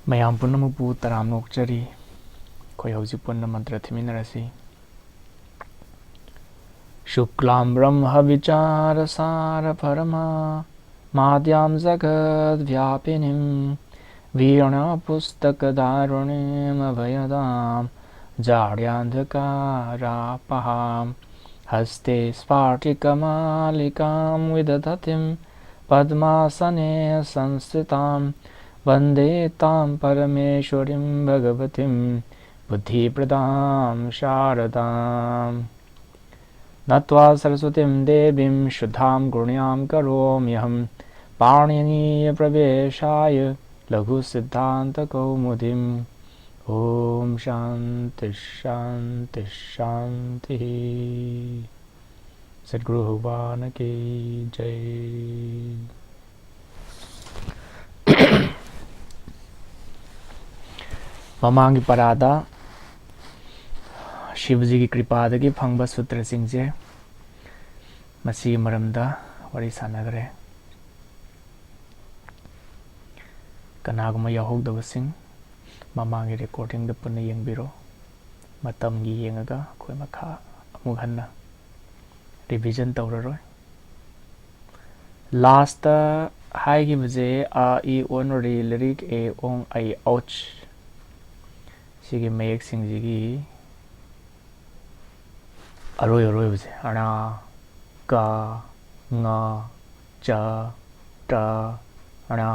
ꯃꯌꯥꯝ ꯄꯨꯝꯅꯃꯛꯄꯨ ꯇꯔꯥꯝ ꯅꯣꯛꯆꯔꯤ ꯑꯩꯈꯣꯏ ꯍꯧꯖꯤꯛ ꯄꯨꯟꯅ ꯃꯟꯇ꯭ꯔ ꯊꯤꯃꯤꯟꯅꯔꯁꯤ ꯁꯨꯛꯂꯥꯝ ꯕ꯭ꯔꯍ꯭ꯃ ꯕꯤꯆꯥꯔ ꯁꯥꯔ ꯄꯔꯃ ꯃꯥꯗ꯭ꯌꯥꯝ ꯖꯒꯠ ꯚ꯭ꯌꯥꯄꯤꯅꯤꯝ वीणा पुस्तकदारुणीम् अभयदां जाड्यान्धकारापहां हस्ते स्फाटिकमालिकां विदधतीं पद्मासने संस्थितां वन्दे तां परमेश्वरीं भगवतीं बुद्धिप्रदां शारदाम् नत्वा सरस्वतीं देवीं शुद्धां गुण्यां करोम्यहं पाणिनीयप्रवेशाय लघुसिद्धान्त कौमुदीम् ॐ शान्ति शान्ति शान्तिः सद्गुरु भगवान की जय। ममांगी परादा शिवजी की कृपादगी फंगबा सूत्रसिंगसे मसी मरमदा वरी सानगरे कनागुमा याहौदबसिंग ममांगी रेकॉर्डिंग द पुन्ना येंगबिरो मतमगी येंगगा अखोय मखा अमुक हन्ना रिविजन तौररोय लास्ट हाइगिबजे आ ई ओन री लिरिक ए ओंग आई औच सिगी मयेक सिंगजिगी अरोय अरोय बजे अणा का nga cha ta ana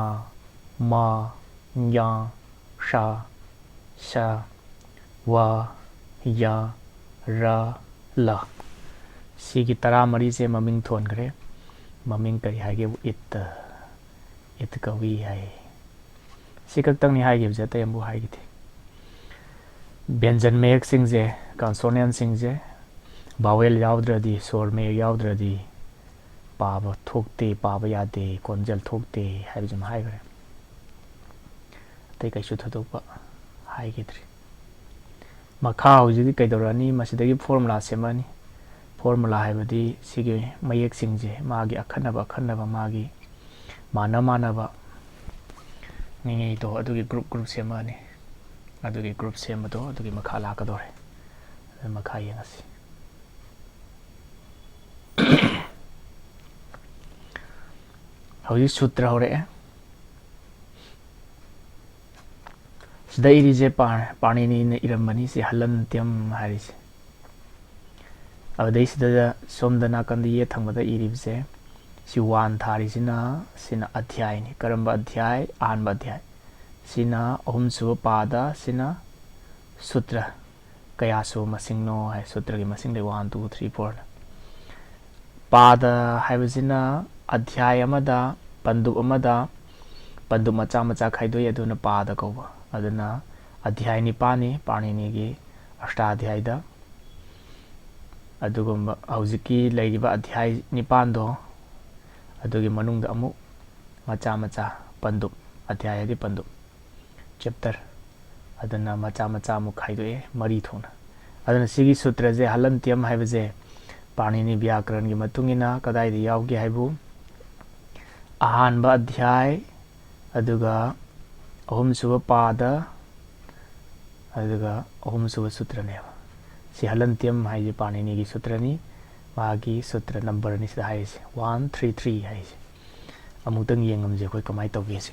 ma nya sha sha wa ya ra la सिगी तरा मरी से ममिंग थोन करे ममिंग करी हागे इत कवि है सिकक तंग नि हागे बजे तयमबु हागे थे व्यंजन मेक सिंगजे कॉन्सोनेंट सिंगजे बावेल यावद्रदी स्वर में यावद्रदी पाबा थोकते पाबा यादे कोंजल थोकते हाइबजम हाइगरे तै कैसु थदोपा हाइगेद्री मखा हुजिदि कैदौरानी मसिदगी फॉर्मुला सेमानी फॉर्मुला हाइबदी सिगे मयेक सिंगजे मागी अखन्नबा मागी मानबा निंगै तो अदुगी ग्रुप सेमानी अदुगी ग्रुप सेमदो अदुगी मखा लाकदोरे मखा येंगसी हौजी सूत्र होरे सिदाइरिजे पाणिनि ने इरमनी से हलन्त्यम हारिसे अबदै सिदा सोमदना कंद ये थंगबदा इरिबसे सि वान थारिसिना सिना अध्यायनि करम्बा अध्याय आनबा अध्याय सिना अहुमसुब पादा सिना सूत्र कयासु मसिंगनो है सूत्र की मसिंग दे 1 2 3 4 पाद हाइबसिना अध्याय अमदा पंदुब मचा मचा खाइदोय अदुना पाद कौबा अदुना अध्याय निपानी पाणिनिगी अष्टाध्यायदा अदुगुम्बा हौजिकी लैरिबा अध्याय निपानदो अदुगी मनुंगदा अमु मचा पंदुब अध्यायदी पंदुब चैप्टर अदुना मचा मु खाइदोय मरी थोना अदुना सिगी सूत्रजे हलन्त्यम हाइबजे पाणिनि व्याकरण की मतुंगिना कदाइदि यावगे हाइबु अहानबा अध्याय अदुगा अहुमसुब पाद अदुगा अहुमसुब सूत्रनेबा सि हलन्त्यम हाइजे पाणिनि की सूत्रनी मागी सूत्र नंबर नि सिदा हाइसे 133 हाइसे अमुतंग येंगमजे कोइ कमाय तौगेसे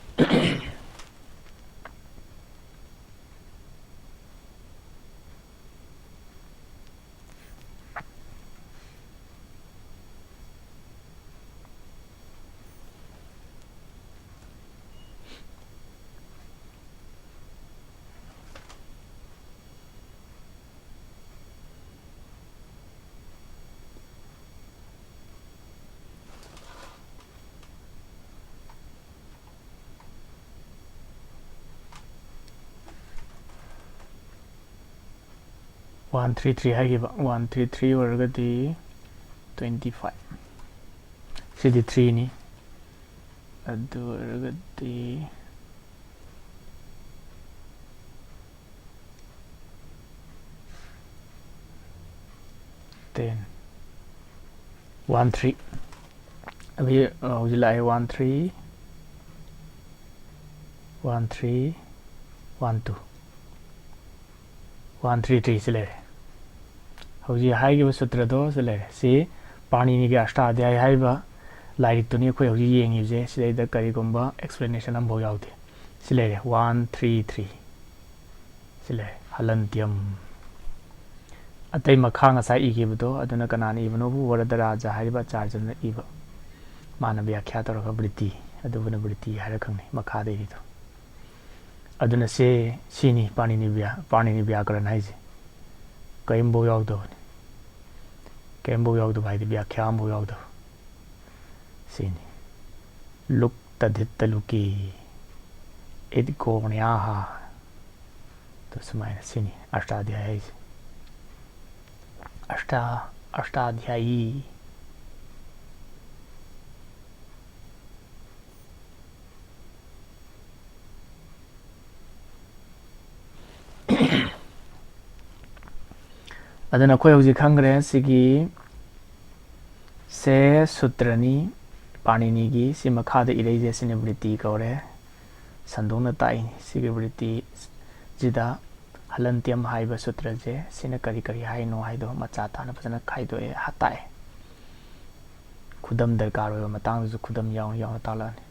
133 हाइगिबा 133 वर्गदी 25 सिदी 3 नि अदु वर्गदी 10 13 अभी जुलाई 13 13 1 2 1 3 3 से लेरे हौजी हाइगिबा सूत्र दो से लेरे सी पाणिनि के अष्टाध्यायी हाइबा लाइक तुनी अखोय हौजी येंगिबजे सिदैदा करिगुम्बा एक्सप्लेनेशन अम भौ याउदे से लेरे 1 3 3 से लेरे हलंत्यम अतै मखा ngasa इगिबदो अदुना कनानि इबनोबु वरदराजा हाइबा चार्जन इबा माना व्याख्या तौरगा वृत्ति अदुबुना वृत्ति हाइरा खंगने मखा देरिदो अदुना से सिनी पाणिनि व्याकरण हाइजे कयिमबो याउदबने कयिमबो याउदब हाइदि व्याख्या अमबो याउदब सिनी लुक तदित लुकी इदकोण्याहा तो समायना सिनी अष्टाध्यायी हाइजे अष्टाध्यायी अदुना अखोय हौजी खंगरे सिगी से सूत्रनी पाणिनि गी सि मखादा इरैजे सिने वृत्ति कौरे संदोंना ताइनि सिगी वृत्ति जिदा हलंत्यम हाइबा सूत्र जे सिने करी करी हाइनो हाइदो मचा ताना फजना खाइदो ए हताए खुदम दरकार होय मतंग जु खुदम याव याव तालाने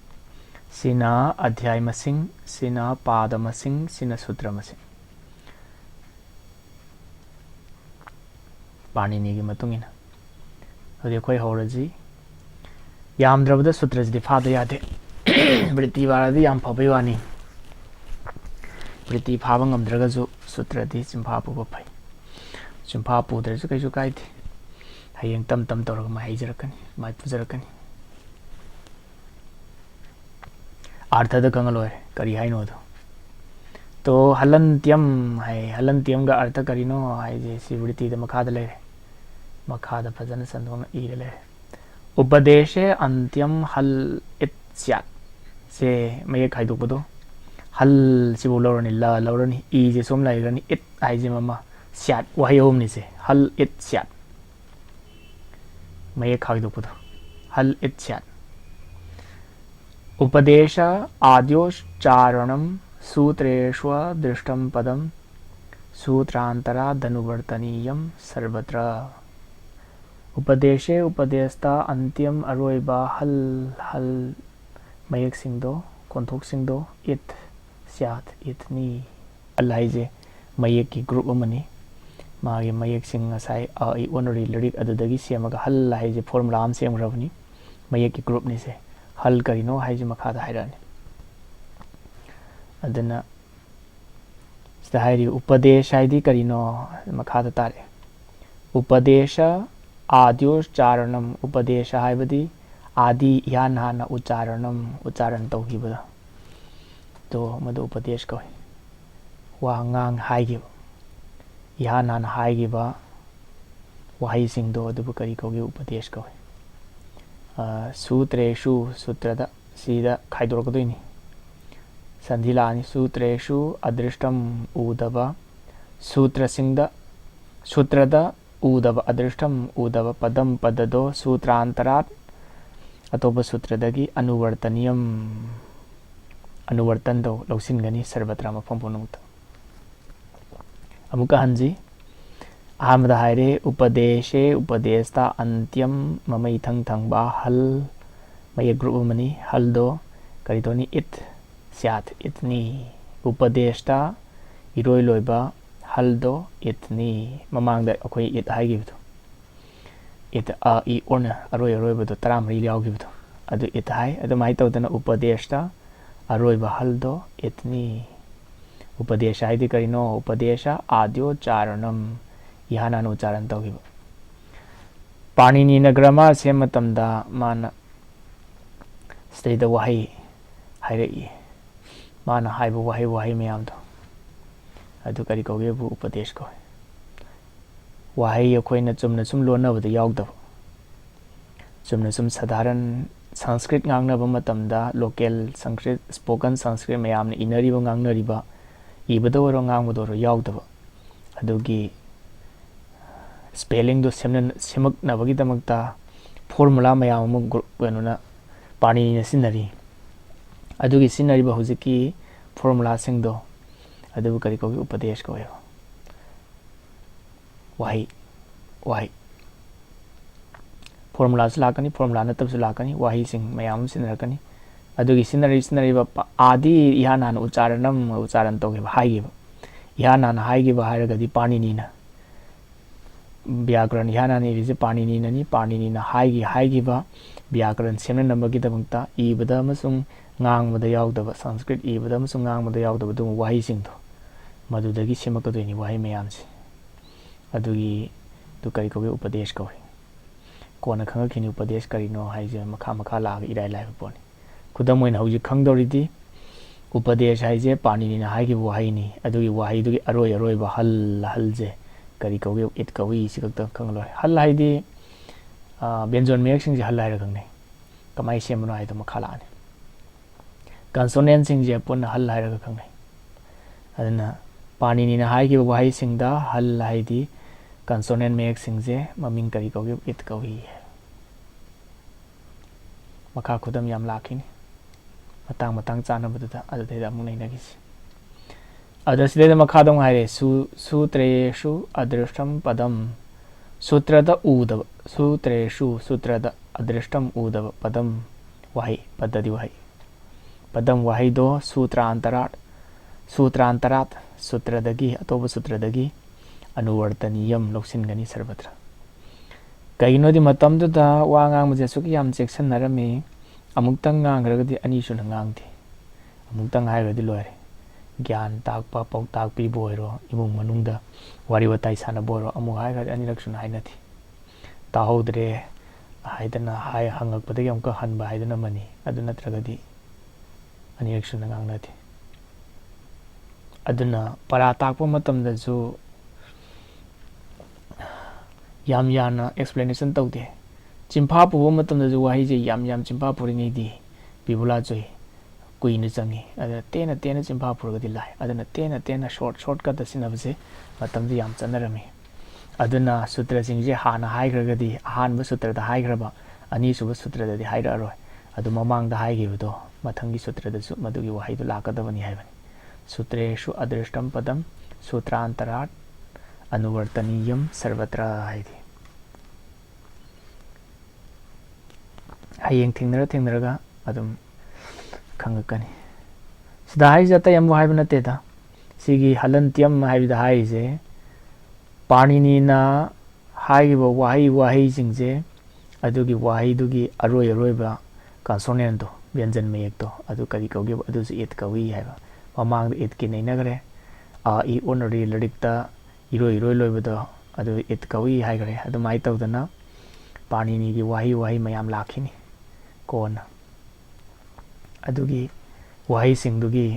सिना अध्याय मसिंग सिना पाद मसिंग सिना सूत्र मसिंग पाणिनि गी मतुंगिना अदि अखोय हौरजी यामद्रबदा सूत्र जदि फादा यादे वृत्ति वारादि याम फबै वानी वृत्ति फाबा ngamdragaju sutradi chimpa puba phai chimpa pudraju kaisu kaide hayeng tam tam tawraga mai haijarakani mai pujarakani artha da kangaloi kari haino do to halantyam hai halantyam ga artha karino hai je si vritti da makhada le makhada phajana sandona ire le upadeshe antyam hal itsyat se mai khaidok bodo हल सिबो लौरनी ला लौरनी ई जे सोम लाइरनी it आइजे mama स्याट वहाय omni से हल it स्याट मये खाइदो पुदो हल it स्याट उपदेश आद्योच्चारणम सूत्रेषु दृष्टम पदम सूत्रांतरा धनुवर्तनीयम सर्वत्र उपदेशे उपदेशता अंत्यम अरोइबा हल हल मयक सिंगदो कोंथोक सिंगदो इट स्यात इतनी अलाइजे मयक की ग्रुप अमनी मागे मयक सिंग ngasai a I onori lyric adudagi semaga hal haije formula am semgrabani मयक की ग्रुप नि से हल करिनो हाइजे मखादा हाइरानी अदना स्ताहारी उपदेश हाइदि करिनो मखादा तारे उपदेश आद्योच्चारणम उपदेश हाइबदि आदि यान हाना उच्चारण तौगिबदा तो मदु उपदेश कय वा ngang हाइगिब यान हाना हाइगिबा वाही सिंगदो अदुबु करि कौगे उपदेश कय सूत्रेषु सूत्रदा सीदा खाइदोरकदोइनि संधिलानि सूत्रेषु अदृष्टम उदब सूत्रदा उदब अदृष्टम उदब पदम पददो सूत्रांतरात अतोप सूत्रदगी अनुवर्तन दो लौसिनगनी सर्वत्र मफम पुनुत अमुका हंजी अहमद हायरे उपदेशे उपदेशता अंत्यम ममई थंग थंगबा हल मय ग्रुप मनी हल दो करितोनी इट स्यात इतनी उपदेशता इरोय लोइबा हल दो इतनी ममांगदा अखोय इट हाइगिबदो इट आ इ ओन अरोय अरोयबदो तरामरी यावगिबदो अदु इट हाइ अदु माइ तौदना उपदेशता अरोइबा हल दो इतनी उपदेश हाइदि करिनो उपदेश आद्योच्चारणम यानानु उच्चारण तौगिबो पाणिनि न ग्रामर सेम मतमदा माना स्टेद वहाई हाइरई माना हाइबो वहाई मयामदो अदु करि कौगेबु उपदेश को वहाई अखोइना चुमना सुम लोनबदो यावदब चुमना सुम साधारण Sanskrit ngangnaba matamda local Sanskrit spoken Sanskrit मयामने इनरिबो ngangnariba ibado रो ngangbado रो यावदब अदुगी स्पेलिंग दो सेमक नबगी दमकता फॉर्मूला मयाम गनुना पाणिनि सिनरी अदुगी सिनरिबा हुजिकी फॉर्मूला सिंग दो ꯑꯗꯨꯕꯨ ꯀꯔꯤ ꯀꯧꯏ ꯎꯄꯗꯦꯁ ꯀꯧꯏ ꯋꯥꯍꯩ ꯋꯥꯍꯩ ꯐꯣꯔꯃꯨꯂꯥꯁꯨ ꯂꯥꯛꯀꯅꯤ ꯐꯣꯔꯃꯨꯂꯥ ꯅꯠꯇꯕꯁꯨ ꯂꯥꯛꯀꯅꯤ ꯋꯥꯍꯩꯁꯤꯡ ꯃꯌꯥꯝ ꯑꯃ ꯁꯤꯖꯤꯟꯅꯔꯛꯀꯅꯤ ꯑꯗꯨꯒꯤ ꯁꯤꯖꯤꯟꯅꯔꯤꯕ ꯑꯥꯗꯤ ꯏꯍꯥꯟ ꯍꯥꯟꯅ ꯎच्चारण ꯇꯧꯈꯤꯕ ꯍꯥꯏꯈꯤꯕ ꯏꯍꯥꯟ ꯍꯥꯟꯅ ꯍꯥꯏꯈꯤꯕ ꯍꯥꯏꯔꯒꯗꯤ ꯄꯥꯅꯤꯅꯤꯅ व्याकरण इहानानी इरिजे पाणिनिननी पाणिनिना हाइगिबा व्याकरण सेमननबगीदमक्ता इबदा अमसुंग ngang yaudaba sanskrit ibada amasung ngang yaudaba dum wahi singdo madudagi semakadoni wahi mayamsi adugi du kari koge upadesh koge kona khanga khini upadesh karino haije makha laga irai lai poni khudam oina hauji khangdoridi upadesh haije paninina haigi wahi ni adugi wahi dugi aroi ba halje kari koge it koge sikakta khanglo hal haidi benjon mek sing hal lai ra khangne kamai semno haida makhala ani consonant sing je pun hal hai ra khang nei adana panini na hai ki wahi sing da hal hai di consonant mek sing je maming kari ko it ko hi makha khudam yam lakhini matang chana badu da adu da mung nei na gi adas de makha dong hai re sutreshu adrishtam padam sutra da udava sutra da adrishtam udava padam wahi padadi wahi padam wahido sutrantarat sutradagi atoba sutradagi anuvartaniyam loksingani sarvatra kaino di matam da wangang muje suk yam section narami amuktang ngangragadi ani sun ngangti amuktang hairadi loire gyan takpa pau takpi boiro imung manungda wari watai sana boro amu hairadi ani raksun hainati tahodre haidana hai hangak padagi amka hanba haidana mani aduna tragadi ani action ngang nati aduna para takpa matam da ju yam yana explanation tawde chimpha pu matam da ju wahi je yam chimpha puri ngai di bibula joi kuina changi ada tena chimpha pur ga di lai aduna tena short cut da sinabse matam ji yam chanarami aduna sutra sing je hana hai gra ga di han ba sutra da hai gra ba ani su ba sutra da di hai ra roi adu mamang da hai gi do mathangi sutra da su madugi wahi du lakadabani haibani sutreshu adrishtam padam sutrantarat anuvartaniyam sarvatra haidi hayeng thingnaraga adum khangakani sida hai jata yam haibana te da sigi halantyam haibida hai je panini na haigiba wahi jingje adugi wahi dugi aroi ba consonant do व्यंजन में एक तो अदु करी कौगे अदु से इत कवी है ममांग इत के नहीं नगरे ई ओनरी लडिकता इरो लोय बदो अदु इत कवी है करे अदु माइ तौदना पाणिनि की वाही मयाम लाखिनी कोन अदुगी वाही सिंगदुगी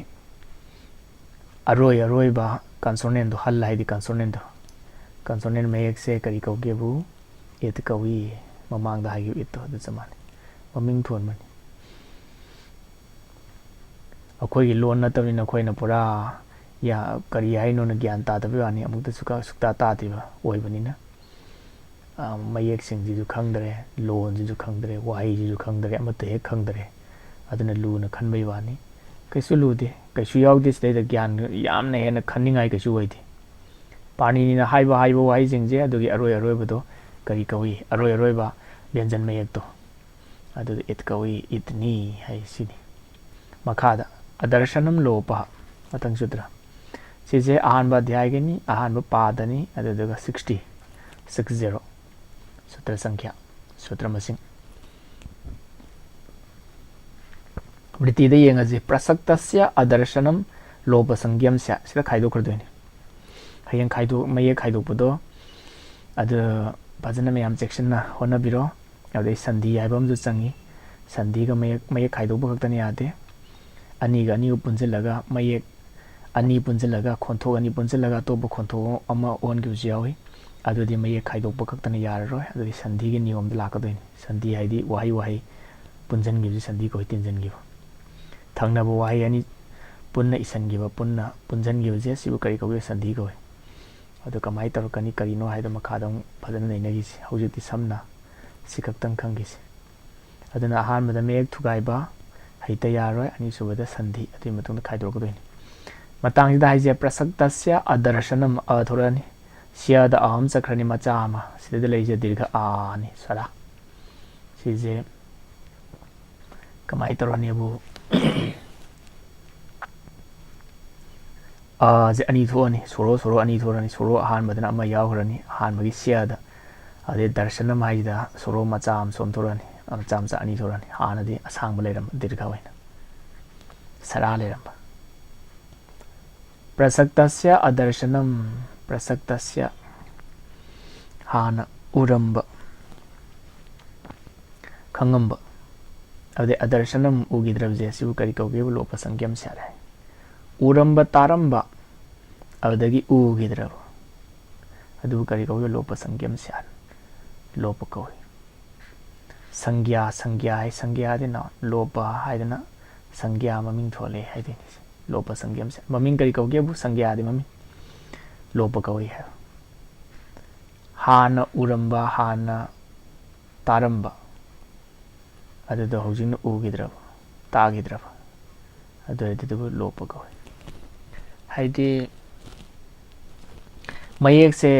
अरोय बा कंसोनेंट दो हल है दी कंसोनेंट में एक से करी कौगे बु इत कवी ममांग दा है इत तो अदु समान ममिंग थोन मन अखोई लोन नतबनी अखोइना पुरा या करी हाइनो न ज्ञान तादबे वानी अमुक्ता सुक्ता तादिबा ओइबनिना मयेक सिंग जिजु खंगदरे लोन जिजु खंगदरे वाही जिजु खंगदरे अमते हे खंगदरे अदुना लूना खनबई वानी कैसु लूदे कैसु यावदे सिदा ज्ञान यामना हेना खन्निंगाई कैसु ओइदे पाणिनिना हाइबा वाही जिंगजे अदुगी अरोय बदो करी कवी अरोय बा व्यंजन मयेक तो अदु इत कवी इतनी हाइ सिनी मखादा अदर्शनम लोपा मतंग सूत्र सिजे अहानबा अध्यायगनी अहानबा पादनी अदुदगा 60 सूत्र संख्या सूत्र मसिंग वृत्तिदा येंगजे प्रसक्तस्य अदर्शनम लोप संज्ञम स्य सिदा खाइदो खरदोनि हयें खाइदो मये खाइदो पदो अद भजना मयाम सेक्शन ना होना बिरो अदे संधि हाइबम जु चंगी संधि का मये खाइदो बखतनी आते अनीगा अनी पुंजलगा मयेक अनी पुंजलगा खोंथो अनी पुंजलगा तो खोंथो अमा ओन गिउज यावी अदुदि मयेक खाइदोप खक्तन याररोय अदुदि संधि गे नियम द लाकदोइन संधि हाइदि वाही पुंजन गिउज संधि को तिंजन गिउ थंगनाबो वाही अनी पुन्ना इसन गिउ पुन्ना पुंजन गिउज सिबु करि कवे संधि को अदु कमाइ तरकनी करिनो हाइद मखादम फदन नैनगी हौजिति समना सिकक्तन खंगिस अदुना अहानमदा मेक थुगाइबा हाइता यारोय अनी सुबदा संधि अदुइ मतुंग खाइदोरकदोइन matangida haije prasaktasya adarshanam athurani siada aham chakrani macha ama sidada leije dirgha a ni sara sije kamai torani bu a je ani thoni soro soro ani thorani soro ahan madana ama yawrani han magi siada ade darshanam haida soro macha am som thorani am cham cha ani thorani hanadi asang baleram dirgha waina sara leram prasaktasya adarshanam prasaktasya hana uramba khangamba ade adarshanam ugidravje sibu kari kauge lopa sangyam sare uramba taramba adagi ugidrav adu kari kauge lopa sangyam sare lopa kauge sangya sangya hai sangya dina lopa haidana sangya maming thole haidini lopa sangyam sare maming kari kauge bu sangya di maming lopa kauge hai hana uramba hana taramba adada hojing ugidrav tagidrav adu lopa kauge haidi mayek se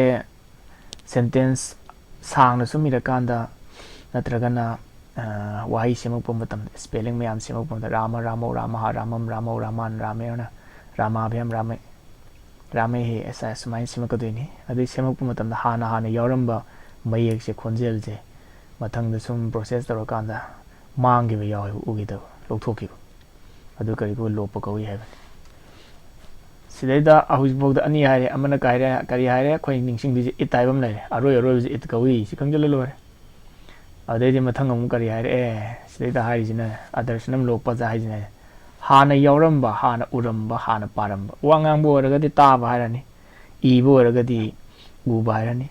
sentence sang na sumirakanda natragana wahi semakpa matam spelling mayam semakpa matam rama ramo ramaha ramam ramo raman ramena ramabhyam rame rame he asa sumai semakaduni adi semakpa matam hana hana yauramba mayek se khonjel je mathang da sum process tarakanda mangi ba yaw ugida lokthokki adu kari ko lopa kawi hai sidaida ahujbog da ani haire amana kaire kari haire khoi ningsing bi itaibam lai aroi aroi bi it kawi si kangjal lore adedi mathang am kari haire sidaida hari jina adarshanam lopa ja hai jina hana yauramba hana uramba hana paramba wangang bo raga di ta ba harani I bo raga di u ba harani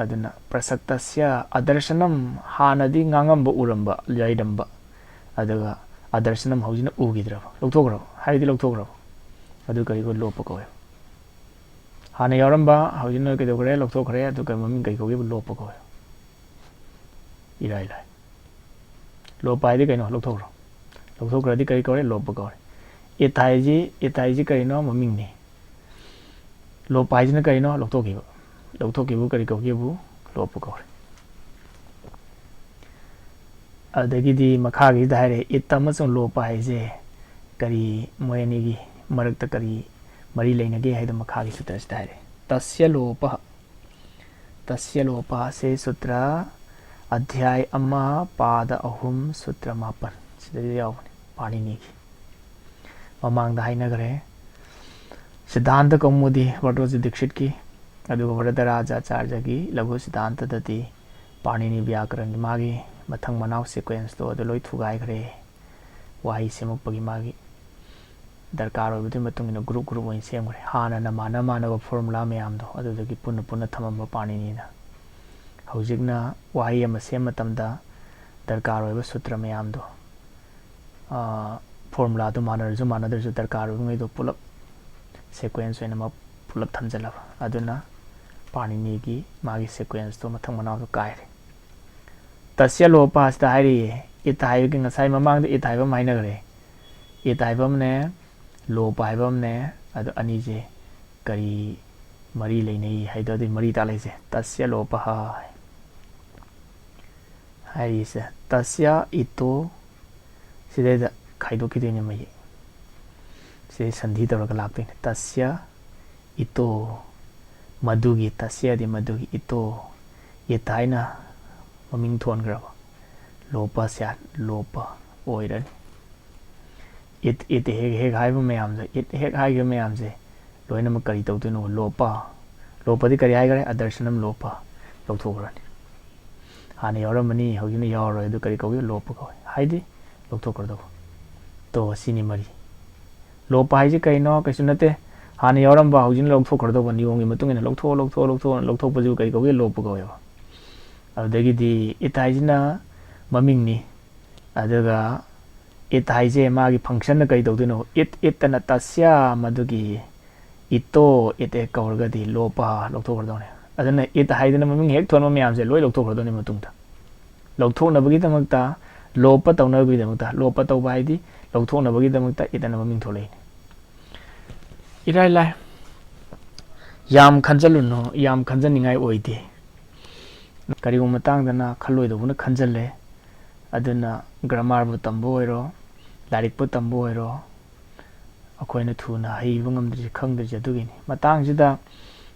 aduna prasaktasya adarshanam hana di ngangamba uramba yaidamba adaga adarshanam hojina ugidraba lokthograb haidi lokthograb adu kari ko lopa ko hana yauramba hojina ke dogre lokthogre adu ka maming kai ko ge lopa ko irai lai lopa haidi kaino lokthograb lokthogradi kari ko lopa ko etaiji kari no maming ni lopa haidi na kari no lokthogib lokthogib kari ko ge bu lopa ko adagidi makhagi daire ittamasung lopa haije kari moyanigi marakta kari mari leinage haida makhagi sutra daire tasya lopa se sutra adhyay amma pada ahum sutra mapan sidai yawni panini gi mamang da hainagare siddhanta kaumudi Vadoji Dikshit ki aduga Varadaraja Acharya gi Laghusidhanta dati panini vyakaran gi magi mathang manau sequence to adu loi thugai khare wahi semuk pagi magi darkar oibudi matung ina group oin semgre hana na mana ba formula mayam do adu dagi punna thamamba panini na hojigna wahi ama sem matamda darkar oiba sutra mayam do formula to manarju darkar oibai do pulap sequence oina ma pulap thamjala aduna panini gi magi sequence to mathang manau do kaire tasya lopa sta hari itai gi ngasai mamang de itai ba maina gare itai bam ne lopa hai bam ne adu ani je kari mari leinei haida de mari ta laise tasya lopa hai se tasya ito sidai da khaido ki de ne mai se sandhi tor ga lakte tasya ito madugi tasya de madugi ito itai na maming thon graba lopa sya lopa oiran it he haiba mayam je it he haiga mayam je loina ma kari tawtu no lopa di kari haigare adarshanam lopa lokthograni hana yaramani hojina yawro edu kari kawi lopa ko haidi lokthogrado to sini mari lopa haiji kaino kaisunate hana yaramba hojina lokthogrado bani yongi matungina lokthog paju kari kawi lopa ko yo adagidi itaijina maming ni adaga itaije magi function na kai dodino it na tasya madugi ito ite kawarga di lopa lokthogradone adana itaijina maming hek thon mayam je loi lokthogradone matungta lokthogna bagi tamakta lopa tawna bagi tamakta lopa tawba haidi lokthogna bagi tamakta itana maming tholei irai lai yam khanjalunu yam khanjaningai oide karigo matangdana khalloidobuna khanjalle aduna grammar bu tambo oiro larik bu tambo oiro akoina thuna heibu ngamdri khangdri adugini matangsida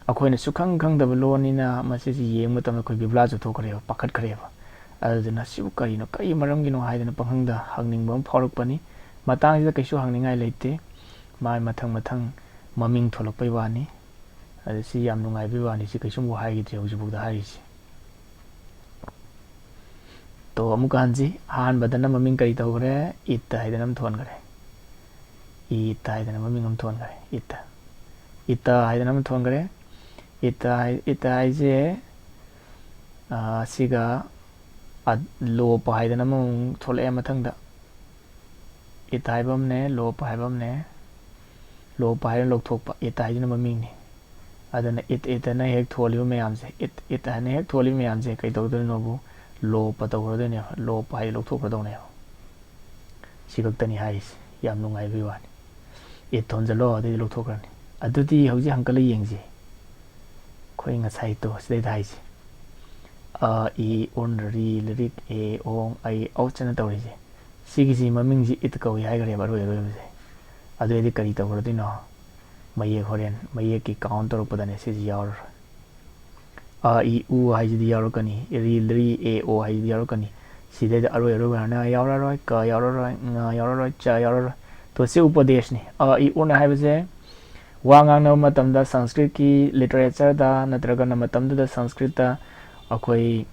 akoina sukhang khangdaba lonina masisi yengma tamna koi bibla ju thokre pakhat khareba aduna sibu karino kai maramgino haidana panghangda hangningba phaurakpani matangsida kaisu hangningai leite mai mathang mathang maming tholokpai wani adisi yam nungai bi wani si kaisum bu haigidre hujibugda haisi तो अमुकांजी हान बदना ममिंग करी तौगरे इत्ता हाइदनम थोन करे इत्ता हाइदनम ममिंगम थोन करे इत्ता हाइदनम थोन करे इत्ता हाइजे सिगा लोप हाइदनम थोले मथंगदा इत्ता हाइबमने लोप हाइबमने लोप हाइदन लोकथोकपा इत्ता हाइदन ममिंगनी अदना इत्ता हेक थोलिबो मयामसे इत्ता ने हेक थोलिबो मयामसे कई तौदनोबु लोप तौरदने लोप हाइ लोकथोकदौने सिगक्तनी हाइस याम नुंगाइबि वानी इ थोनजलो अदि लोकथोकरनी अदुदि हौजि हंकल येंगजे खोइ ngасai तो सिदै हाइस अ इ ओन रि लिरिक ए ओंग आई औचन तौरिजे सिगिजि ममिंगजि इत कौइ हाइगरे बरोय रोयबजे अदुदि करि तौरदिनो मये होरेन मये की काउंट तौरपदने सिजि यावर a i u haijidi yarokani ri ri a o haijidi yarokani sidai da aroi aroi na yararoi ka yararoi nga yararoi cha yararoi to se upadesh ni a i u na haibase wa ngang na matamda sanskrit ki literature da natraga na matamda da sanskrit da akoi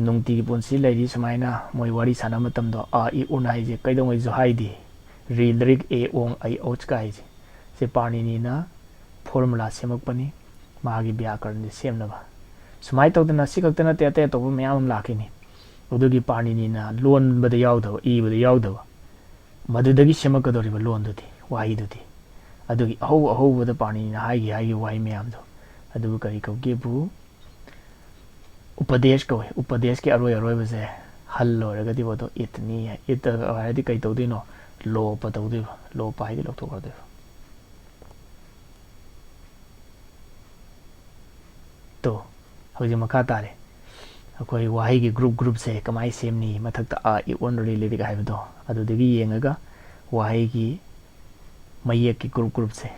nungti ki punsi laidi sumaina moi wari sana matamda a i u na haije kaidong ai zo haidi ri ri a ong ai och ka haije se panini na formula semakpani magi vyakaran ni semnaba सुमाइ तौदना सिकक्तना तेते तौब मयाम लाखिनी उदुगी पाणिनिना loan बदे यावदव ई बदे यावदव मदुदगी सेमकदोरिबा लोनदुदी वाहिदुदी अदुगी अहो अहो बद पाणिनिना हाइगी वाहि मयामदो अदुबु करि कौगेबु उपदेश के अरोय अरोय बजे हल लोरगदि बदो इतनी है इत हाइदि कई तौदिनो लोप तौदिबा लोप हाइदि लोकथोकदो तो हौजी मखा तारे अखोई वाही की ग्रुप से कमाई सेमनी मथक्ता आ इ ओन रि लिरिक हाइबदो अदुदगी येंगगा वाही की मये की ग्रुप से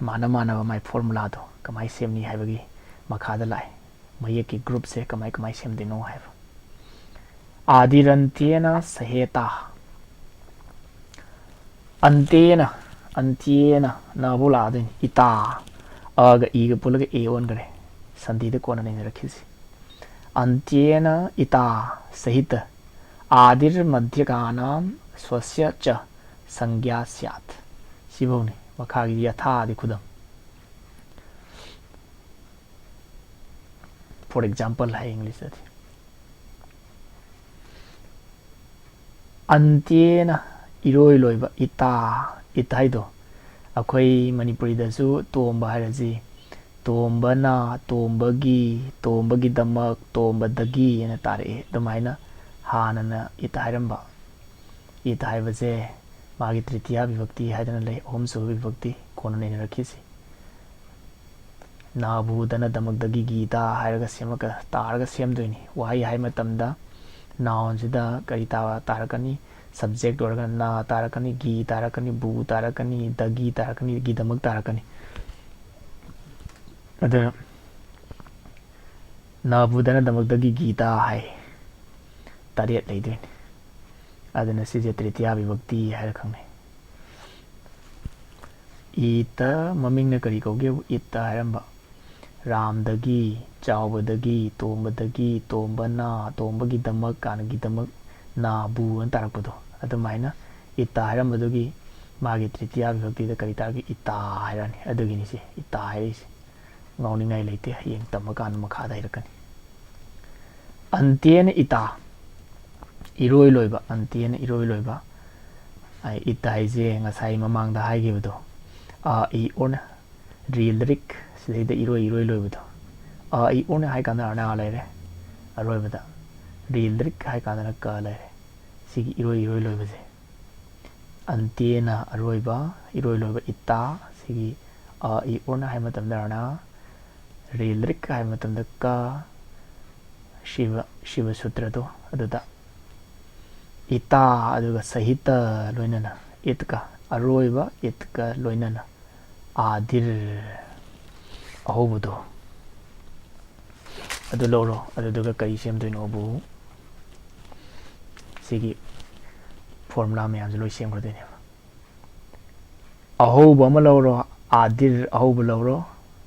माना माई फॉर्मूला दो कमाई सेमनी हाइबगी मखादा लाए मये की ग्रुप से कमाई सेमदिनो हाइब आदिरंत्येन सहेता अंत्येन नाबुलादिन इता आगा ईग पुलग ए ओन करे संधि दे कोन नहीं रखिसी अंत्येन इता सहित आदिर मध्यगानाम स्वस्य च संज्ञा स्यात् सिबोनि मखागी यथा आदि खुदम फॉर एग्जांपल है इंग्लिश दे अंत्येन इरोय लोइबा इता हाइदो अखोई मणिपुरी दसु तोंबा हाइरजी तोंबना तोंबगी दमक तोंबदगी ना तारे दमाइना हानना इता हाइरंबा इता हाइबजे मागी तृतीया विभक्ति हाइदना ले ओम सु विभक्ति कोन ने रखिसी नाबुदना दमकदगी गीता हाइरगा सेमका तारगा सेमदोइनी वाही हाइ मतमदा नाउन सिदा करि तारकनी सब्जेक्ट ओरगा ना तारकनी गी तारकनी बु तारकनी दगी तारकनी गी दमक तारकनी अदर नाबुदना दमकदगी गीता है तारेत लेदोइन अदना सिजे तृतीया विभक्ति है खंगने इता ममिंग न करी कौगे इता हरंबा रामदगी चावबदगी तोंबना तोंबगी दमक कानगी दमक नाबु अन तारकपदो अदमाइना इता हरंबदगी मागी तृतीया विभक्ति द करी तारगी इता हरनी अदुगिनी से इता हरिसी ngauningai leite hayeng tamakan makha dairkani antien ita iroi loiba antien iroi loiba ai ita haije ngasai mamang da haigibdo a I on real rik sidai da iroi loibdo a I on hai kana na laire aroi bada real rik hai kana ka laire sigi iroi loibaje antiena aroi loiba ita sigi I urna hai matamda ana rilrik hai matamda ka shiva sutra do aduda ita aduga sahita loinana itka aroiba itka loinana adir ahobudo adu loro aduga kari semdoino bu sigi formula mayam loi semgradene ahobu ama loro adir ahobu loro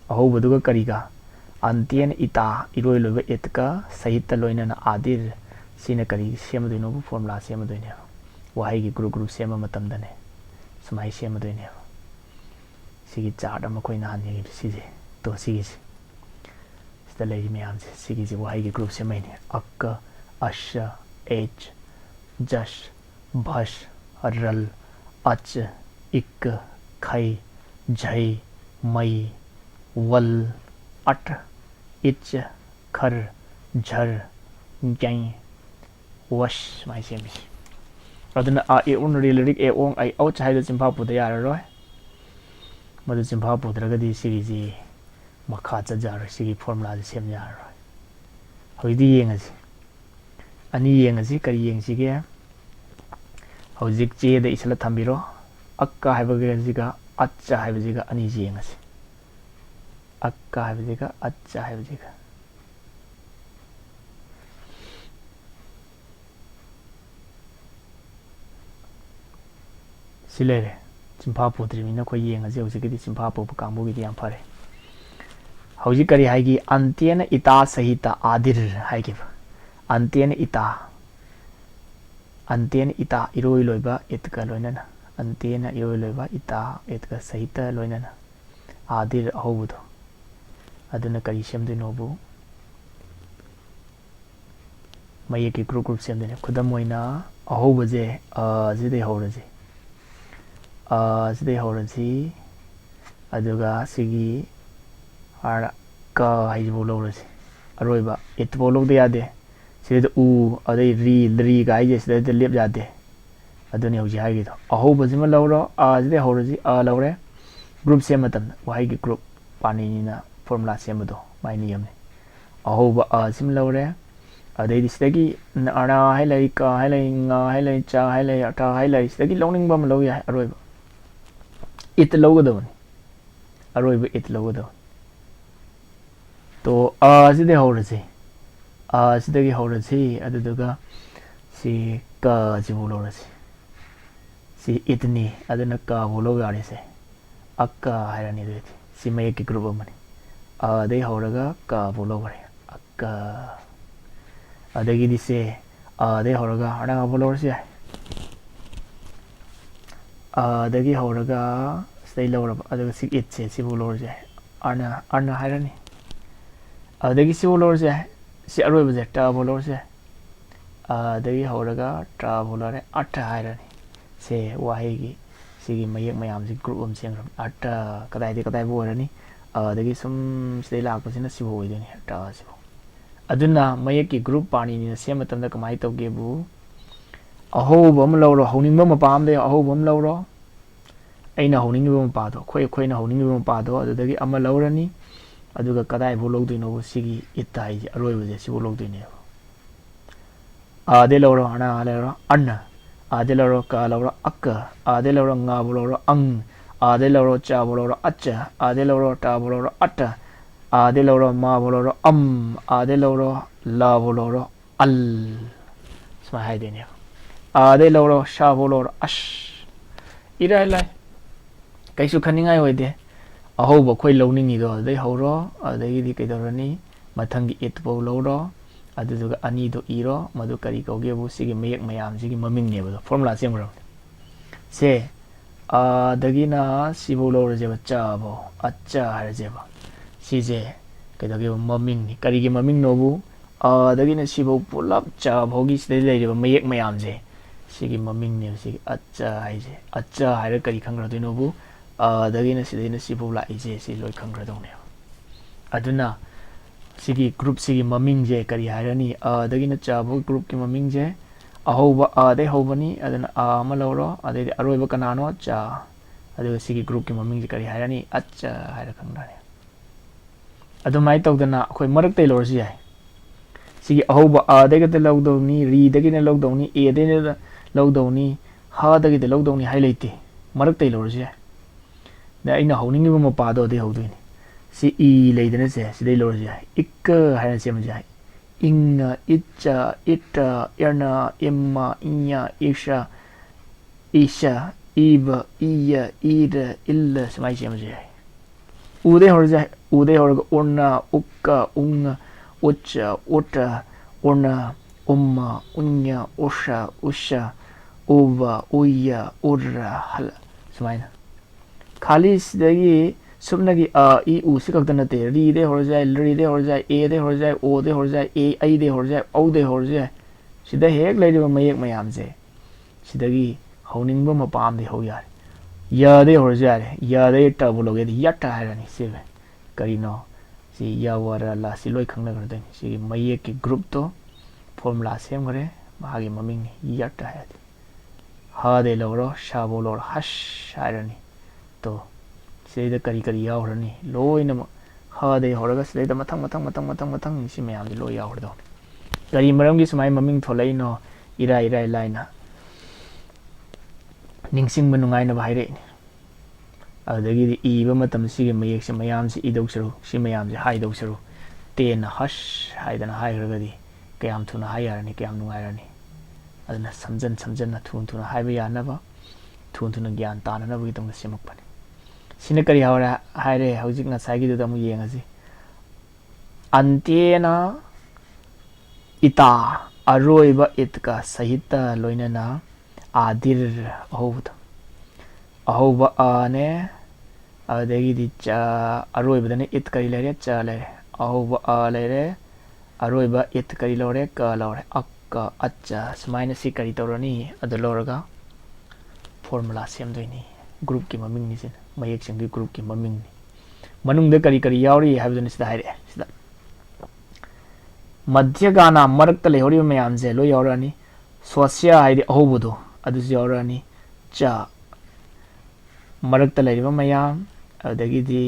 ahobu duga kariga antien ita iroi loiba itka sahita loinana adir sina kari semdoino bu formula semdoine wahai gi group sema matamdane sumai semdoine sigi chart ama koina hani sije to sigi sta lei mayam sigi ji wahai gi group semaine akka asha h jash bhash ral ach ik khai jai mai wal at ich khar jhar jai wash mai semi aduna a e un lyric e ong ai out chai da chimpa pu da yar roi madu chimpa pu draga di sigi ji makha cha jar sigi formula ji sem yar roi hoidi yeng asi ani yeng asi kari yeng sige hojik che da isla thambiro akka haiba ge jiga acha haiba jiga ani yeng asi akka haiba jiga acha haiba jiga silere chimpa pu trimina ko yeng asi hojik di chimpa pu kangbu gi yam phare hojik kari haigi antena ita sahita adir haigi antena ita iroi loiba itka loinana antena iroi loiba ita itka sahita loinana adir ahobudo aduna kari semdoino bu mayeki group semdene khudam oina ahobu je jidai horaji jidai horaji aduga sigi ara ka haibo lowraji aroiba itbo logde yade sida u adai ri ga ije sida lep jade aduni hoji haigi do ahobu jima lowro jidai horaji lowre group sem matam wahai gi group pani na formula semdo mai niyam ne ahoba sim lowre adai disdagi ana hailai ka hailai nga hailai cha hailai ata hailai disdagi lowning bam low ya aroiba it lowgadon aroiba it lowgadon to sida horaji sidagi horaji aduga si ka jibu lowraji si itni aduna ka bolo gari se akka hairani de si mai ki group amani dei horaga ka bolo gari akka adagi dise dei horaga ana bolo se adagi horaga stay lower adaga si it se si bolo se ana hairani adagi si bolo se si aroi baje ta bolo se adagi horaga ta bolo re atta hairani se wahai gi sigi mayek mayam si group am seng atta kadai bo rani adagi sum sei lak pasina si bo ideni ta si bo aduna mayek ki group pani ni sem matam da kamai tawge bu aho bam lawro honing bam pam de aho bam lawro aina honing bam pa do khoi na honing bam pa do adagi ama lawrani aduga kadai bo logdino sigi itai aroi baje si bo logdine de lawro ana lawro anna ade lawro ka lawro akka ade lawro nga bo lawro ang ade lawro cha bo lawro acha ade lawro ta bo lawro atta ade lawro ma bo lawro ade lawro la bo lawro al sma hai dene ade lawro sha bo lawro ash ira lai kaisu khaningai hoide ahoba khoi lowning ido dei horo adagi di kaidorani mathangi it bo lawro aduga ani do iro madu kari kauge bu sigi mayek mayam sigi maming ne bo formula semro se dagina sibo lawro je bacha bo acha har je ba sije kaidage maming ni kari gi maming no bu dagina sibo pulap cha bhogi side le ba mayek mayam je sigi maming ne sigi acha hai je acha har kari khangra do no bu dagina side ne sibo la ije si loi khangra do ne aduna sigi group sigi maming je kari hairani dagina chabo group ki maming je ahoba de hobani adana ama lawro ade aroiba kanano cha ꯑꯗꯨꯒ ꯁꯤꯒꯤ ꯒ꯭ꯔꯨꯞꯀꯤ ꯃꯃꯤꯡꯁꯤ ꯀꯔꯤ ꯍꯥꯏꯔꯅꯤ ꯑꯆ ꯍꯥꯏꯔ ꯈꯪꯅꯔꯅꯤ ꯑꯗꯨꯃꯥꯏꯅ ꯇꯧꯗꯅ ꯑꯩꯈꯣꯏ ꯃꯔꯛꯇꯩ ꯂꯧꯔꯁꯨ ꯌꯥꯏ ꯁꯤꯒꯤ ꯑꯍꯧꯕ ꯑꯗꯒꯤꯗ ꯂꯧꯗꯧꯅꯤ ꯔꯤꯗꯒꯤꯅ ꯂꯧꯗꯧꯅꯤ ꯑꯦꯗꯒꯤꯅ ꯂꯧꯗꯧꯅꯤ ꯍꯗꯒꯤꯗ ꯂꯧꯗꯧꯅꯤ ꯍꯥꯏ ꯂꯩꯇꯦ ꯃꯔꯛꯇꯩ ꯂꯧꯔꯁꯨ ꯌꯥꯏ ꯗ ꯑꯩꯅ ꯍꯧꯅꯤꯡꯉꯤꯕ ꯃꯄꯥꯗꯣ ꯑꯗꯩ ꯍꯧꯗꯣꯏꯅꯤ ꯁꯤ ꯏ ꯂꯩꯗꯅꯁꯦ ꯁꯤꯗꯩ ꯂꯧꯔꯁꯨ ꯌꯥꯏ ꯏꯛꯀ ꯍꯥꯏꯅ ꯁꯦꯝꯕꯁꯨ ꯌꯥꯏ ꯏꯪꯅ ꯏꯠꯆ ꯏꯠꯇ ꯏꯔꯅ ꯏꯝꯃ ꯏnya ꯏꯁha ꯏꯁha ꯏꯕ ꯏꯌ ꯏꯔ ꯏꯜꯂ ꯁꯨꯃꯥꯏꯅ ꯁꯦꯝꯕꯁꯨ ꯌꯥꯏ ꯎꯗꯩ ꯍꯧꯔꯁꯨ ꯌꯥꯏ ꯎꯗꯩ ꯍꯧꯔꯒ ꯎꯔꯅ ꯎꯛꯀ ꯎꯡ ꯎꯠꯆ ꯎꯠꯇ ꯎꯔꯅ ꯎꯝꯃ ꯎnya ꯎꯁha ꯎꯁha ꯎꯕ ꯎꯌ ꯎꯔ ꯍꯜ ꯁꯨꯃꯥꯏꯅ खाली सिदगी सुमनगी इ उ से खक्त नते री दे हो जाए री दे हो जाए ए दे हो जाए ओ दे हो जाए ए आई दे हो जाए औ दे हो जाए सिदा हेक लेरिबा मयेक मयाम से सिदगी हौनिंगबा मपाम दे हो यार य दे हो जाए य दे ट बोलोगे यट हायरानी सेबे करिनो सी य वर ला सी लोय खंगना करदे सी मयेक की ग्रुप तो फॉर्मूला सेम करे मागी ममिंग यट हाय ह दे लोरो शा बोलो हश हायरानी तो सिदा करी करी यावरनी लोइनम हदे होरगा सिदा मथंग मथंग मथंग मथंग मथंग सि मयाम दि लोय यावरदो करी मरमगी सुमाय ममिंग थोलैनो इराय इराय लाइना निंगसिंग बनुंगाइना बाइरेनी अदगी इबा मतम सिगे मयेक से मयाम से इदौसरु सि मयाम से हाइदौसरु तेन हश हाइदना हाइरगदी कयाम थुना हाइयारनी कयाम नुंगाइरनी अदना समजन समजन थुन थुना हाइबा यानबा थुन थुना ज्ञान ताननबगी तंग सेमकपनी सिने करी हावरा हाइरे हौजिक नसाइगिदुदा मु येंगसि अंत्येना इता अरोइबा इतका सहित लोइनना आदिर अहोबा आने अदगिदि च अरोइबदने इत करी लेरे च लेरे अहोबा आ लेरे अरोइबा इत करी लोरे क लोरे अक्का अच्छा सुमाइना सि करी तौरनी अद लोरगा फॉर्मूला सेमदोइनी ग्रुप की ममिंग निसिन मयेक सिंगी ग्रुप की ममिंग नि मनुंग दे करी करी यावरी हाइबदने सिदा हाइरे सिदा मध्य गाना मरक्त लेहौरी मयाम जे लो यावरानी स्वस्य हाइदि अहोबदो अदुस यावरानी च मरक्त लेरिबा मयाम अदगिदि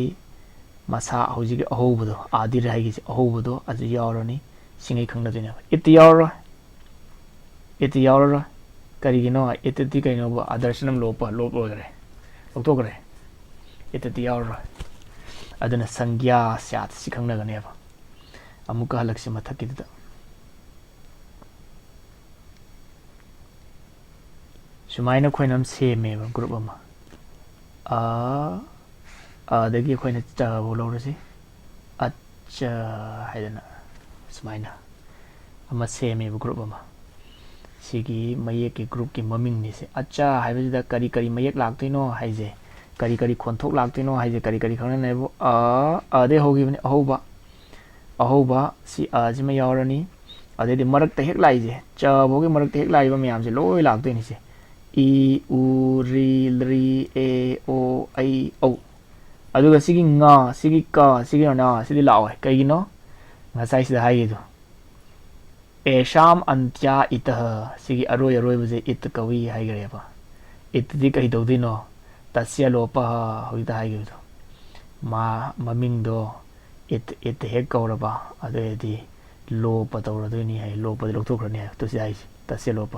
मसा हौजिगे अहोबदो आदिर हाइगे अहोबदो अदु यावरानी सिंगै खंगदोइने इत यावरो करिगिनो इतति कइनो आदर्शनम लोप लोगरे लौथोगरे इतति यावरो अदुना संज्ञा स्यात सि खंगनगनेबा अमुक हलक्सि मथकिदुदा सुमाइना खोइनम सेमेबा ग्रुप अमा अदगी खोइना च बोलौरसि अच्छा हाइदना सुमाइना अमा सेमेबा ग्रुप अमा सिगी मयेक की ग्रुप की ममिंग निसे अच्छा हाइबजिदा करी करी मयेक लाक्तोइनो हाइजे करी करी खोंथोक लाक्तोइनो हाइजे करी करी खंगनेबो अदे होगिबने अहोबा अहोबा सि अजिमा यावरनी अदेदि मरक्ता हेक लाइजे च बोगे मरक्ता हेक लाइबा मयाम से लोय लाक्तोइनि से इ उ रि रि ए ओ ऐ औ अदुगा सिगी nga सिगी का सिगी ना सिदि लाओय कइगिनो ngasai sida haigidu एशाम अंत्या इतः सिगी अरोय अरोय बजे इत कवि हाइगरेबा इतदि कहि दौदिनो तस्य लोपः होइदा हाइगिदु मा ममिंग दो इत हेक कौरबा अदेदि लोप तौरदोइनि हाइ लोप दि लौथोखरनि हाइ तुसि हाइ तस्य लोप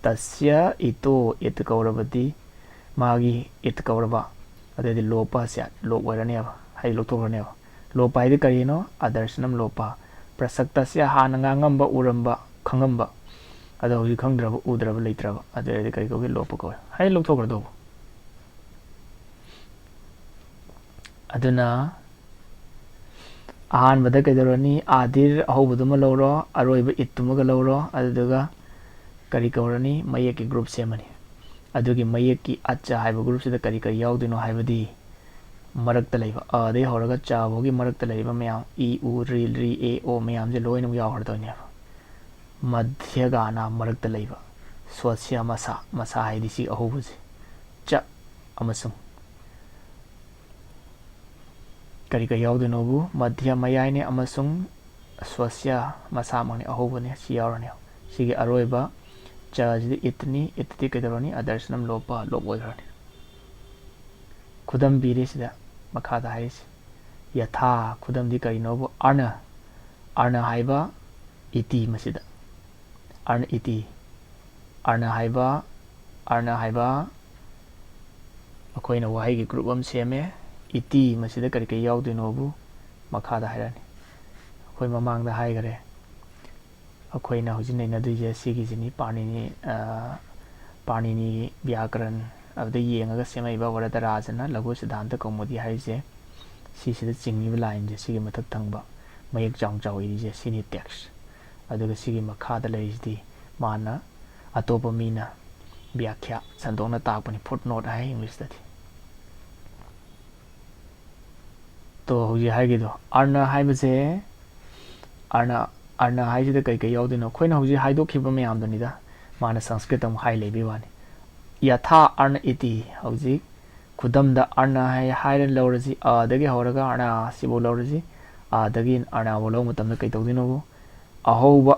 तस्य इतो इत कौरबदि मागी इत कौरबा अदेदि लोप स्या लोप वरनि हाइ लौथोखरनि लोप हाइदि करिनो आदर्शनम लोप प्रसक्तस्य हानंगांगंबा उरंबा खंगंबा अदो हौजि खंगद्रबा उद्रबा लेत्रबा अदेदि करि कौगे लोप कौय हाइ लौथोखरदो अदुना अहानबद कइदरनी आदिर अहोबदुमा लौरो अरोइबा इत्तुमगा लौरो अदुगा करी कौरनी मयेक की ग्रुप सेमनी अदुगी मयेक की अच्छा हाइबा ग्रुप सिदा करी करी यावदिनो हाइबदी मरक्ता लैबा अदे होरगा चाबोगी मरक्ता लैबा मयाम इ उ रि रि ए ओ मयाम जे लोइनम यावहरदोइने मध्य गाना मरक्ता लैबा स्वस्य मसा मसा हाइदि सि अहोबजे च अमसुंग करी करी यावदिनोबु मध्य मयाइने अमसुंग स्वस्य मसा मने अहोबने सि यावरने सिगे अरोइबा च जिदि इतनी इतति कइदरनी आदर्शनम लोप लोप ओइरनी khudam piri sida makhada haisi yatha khudam di karinobu arna haiba iti masida arna iti arna haiba akoina wahai gi group am seme iti masida kari kai yaudinobu makhada hairani akoi mamangda haigare akoina hujin na duje sigi jini panini vyakaran abda yengaga semaiba warada rajana Laghusidhanta Kaumudi haise sisida chingni line je sigi mathak thangba mayek chang iri je sini text aduga sigi makhada leisdi mana atopa mina vyakhya sandona takpani footnote hai English dati to huji haigido arna haibase arna haisida kai kai yaudino khoina huji haidokhiba mayam danida mana Sanskrit am hai lebi wani yatha arna iti huji khudamda arna hai hairen lawraji adagi horaga arna sibo lawraji adagi arna bolo matamda kai tawdino ahoba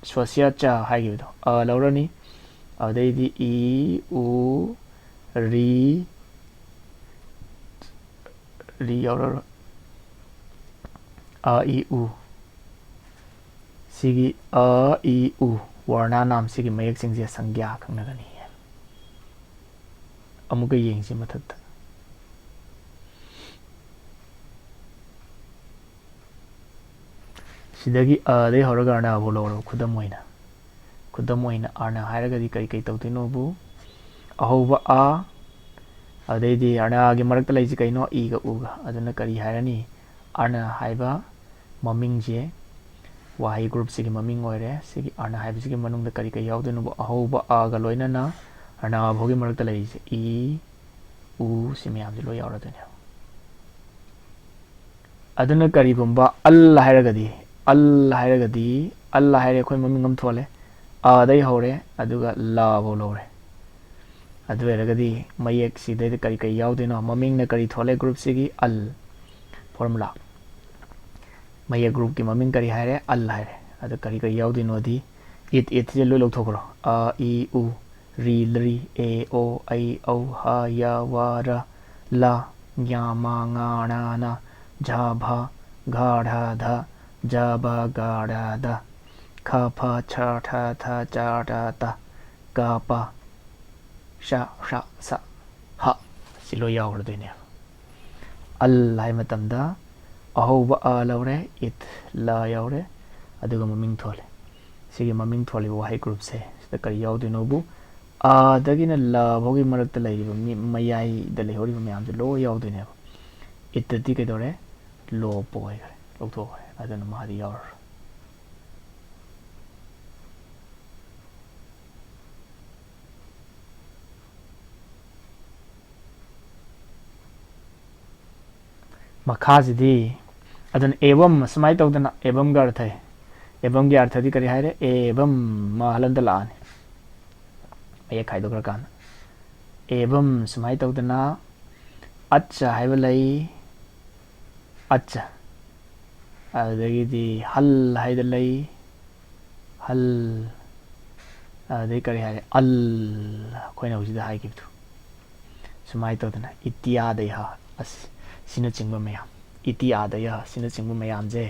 sosia cha haigido lawrani adai i u ri yauraro i u sigi i u warna nam sigi mayek singje sangya khangnagani amuga yengsi mathakta sidagi dai horaga arna boloro khudam oina arna hairagadi kai tawtino bu ahoba adai arna gi marakta laisi kaino i ga u ga aduna kari hairani arna haiba maming je wahai group sigi maming oire sigi arna haiba sigi manungda kari kai yaudino bu ahoba ga loina na arna bhogi marakta laisi i u simyam je lo yauradune aduna kari gumba Allah hairagadi haire khoi maming am thole dai hore aduga la bolore adu eragadi mayek sidai kari kai yaudino maming na kari thole group sigi al formula mayek group ki maming kari haire al haire adu kari kai yaudino di it je lo thokro i u ri ri e o ai o ha ya wa ra la nya ma nga na na ja bha ga dha dha ja ba ga dha da kha pha cha tha tha cha da ta ga pa sha sa ha silo yaurdoine Allah matamda ahoba lawre it la yaure aduga maming thole sigi maming thole wahai group se sida kari yaudino bu dagina la bhogi marakta laiba mayai da lehori mayam je lo yaudine ittati ke dore lo poi gare lo to adana mahadi yaur makhasidi adun evam samai tawdana evam ga artha evam ge artha di kari haire evam mahalanda laani aya khai dokra kan evam samai tawdana acha haiba lai acha adagi di hal haida lai hal adai kari haire al khoina hujida hai gibtu samai tawdana ityadai ha as sina chingba mayam iti adaya sina chingba mayam je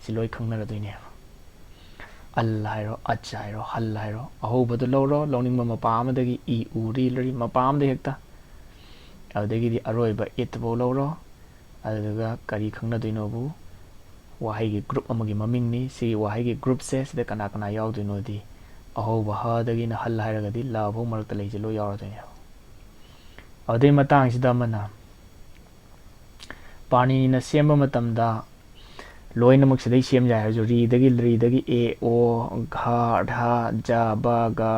siloi khangna doine al hairo acha hairo hal hairo ahoba do loro loningba mapa amadagi i u ri lori mapa amda hekta adagi di aroiba it bo loro aduga kari khangna doino bu wahai gi group amagi maming ni si wahai gi group se sida kana yaudino di ahoba ha dagi na hal hairaga di la bo marakta leije lo yauradoine adai matang sida mana pani na semba matamda loina maksidai sem jai hajo ri dagi e o gha dha ja ba ga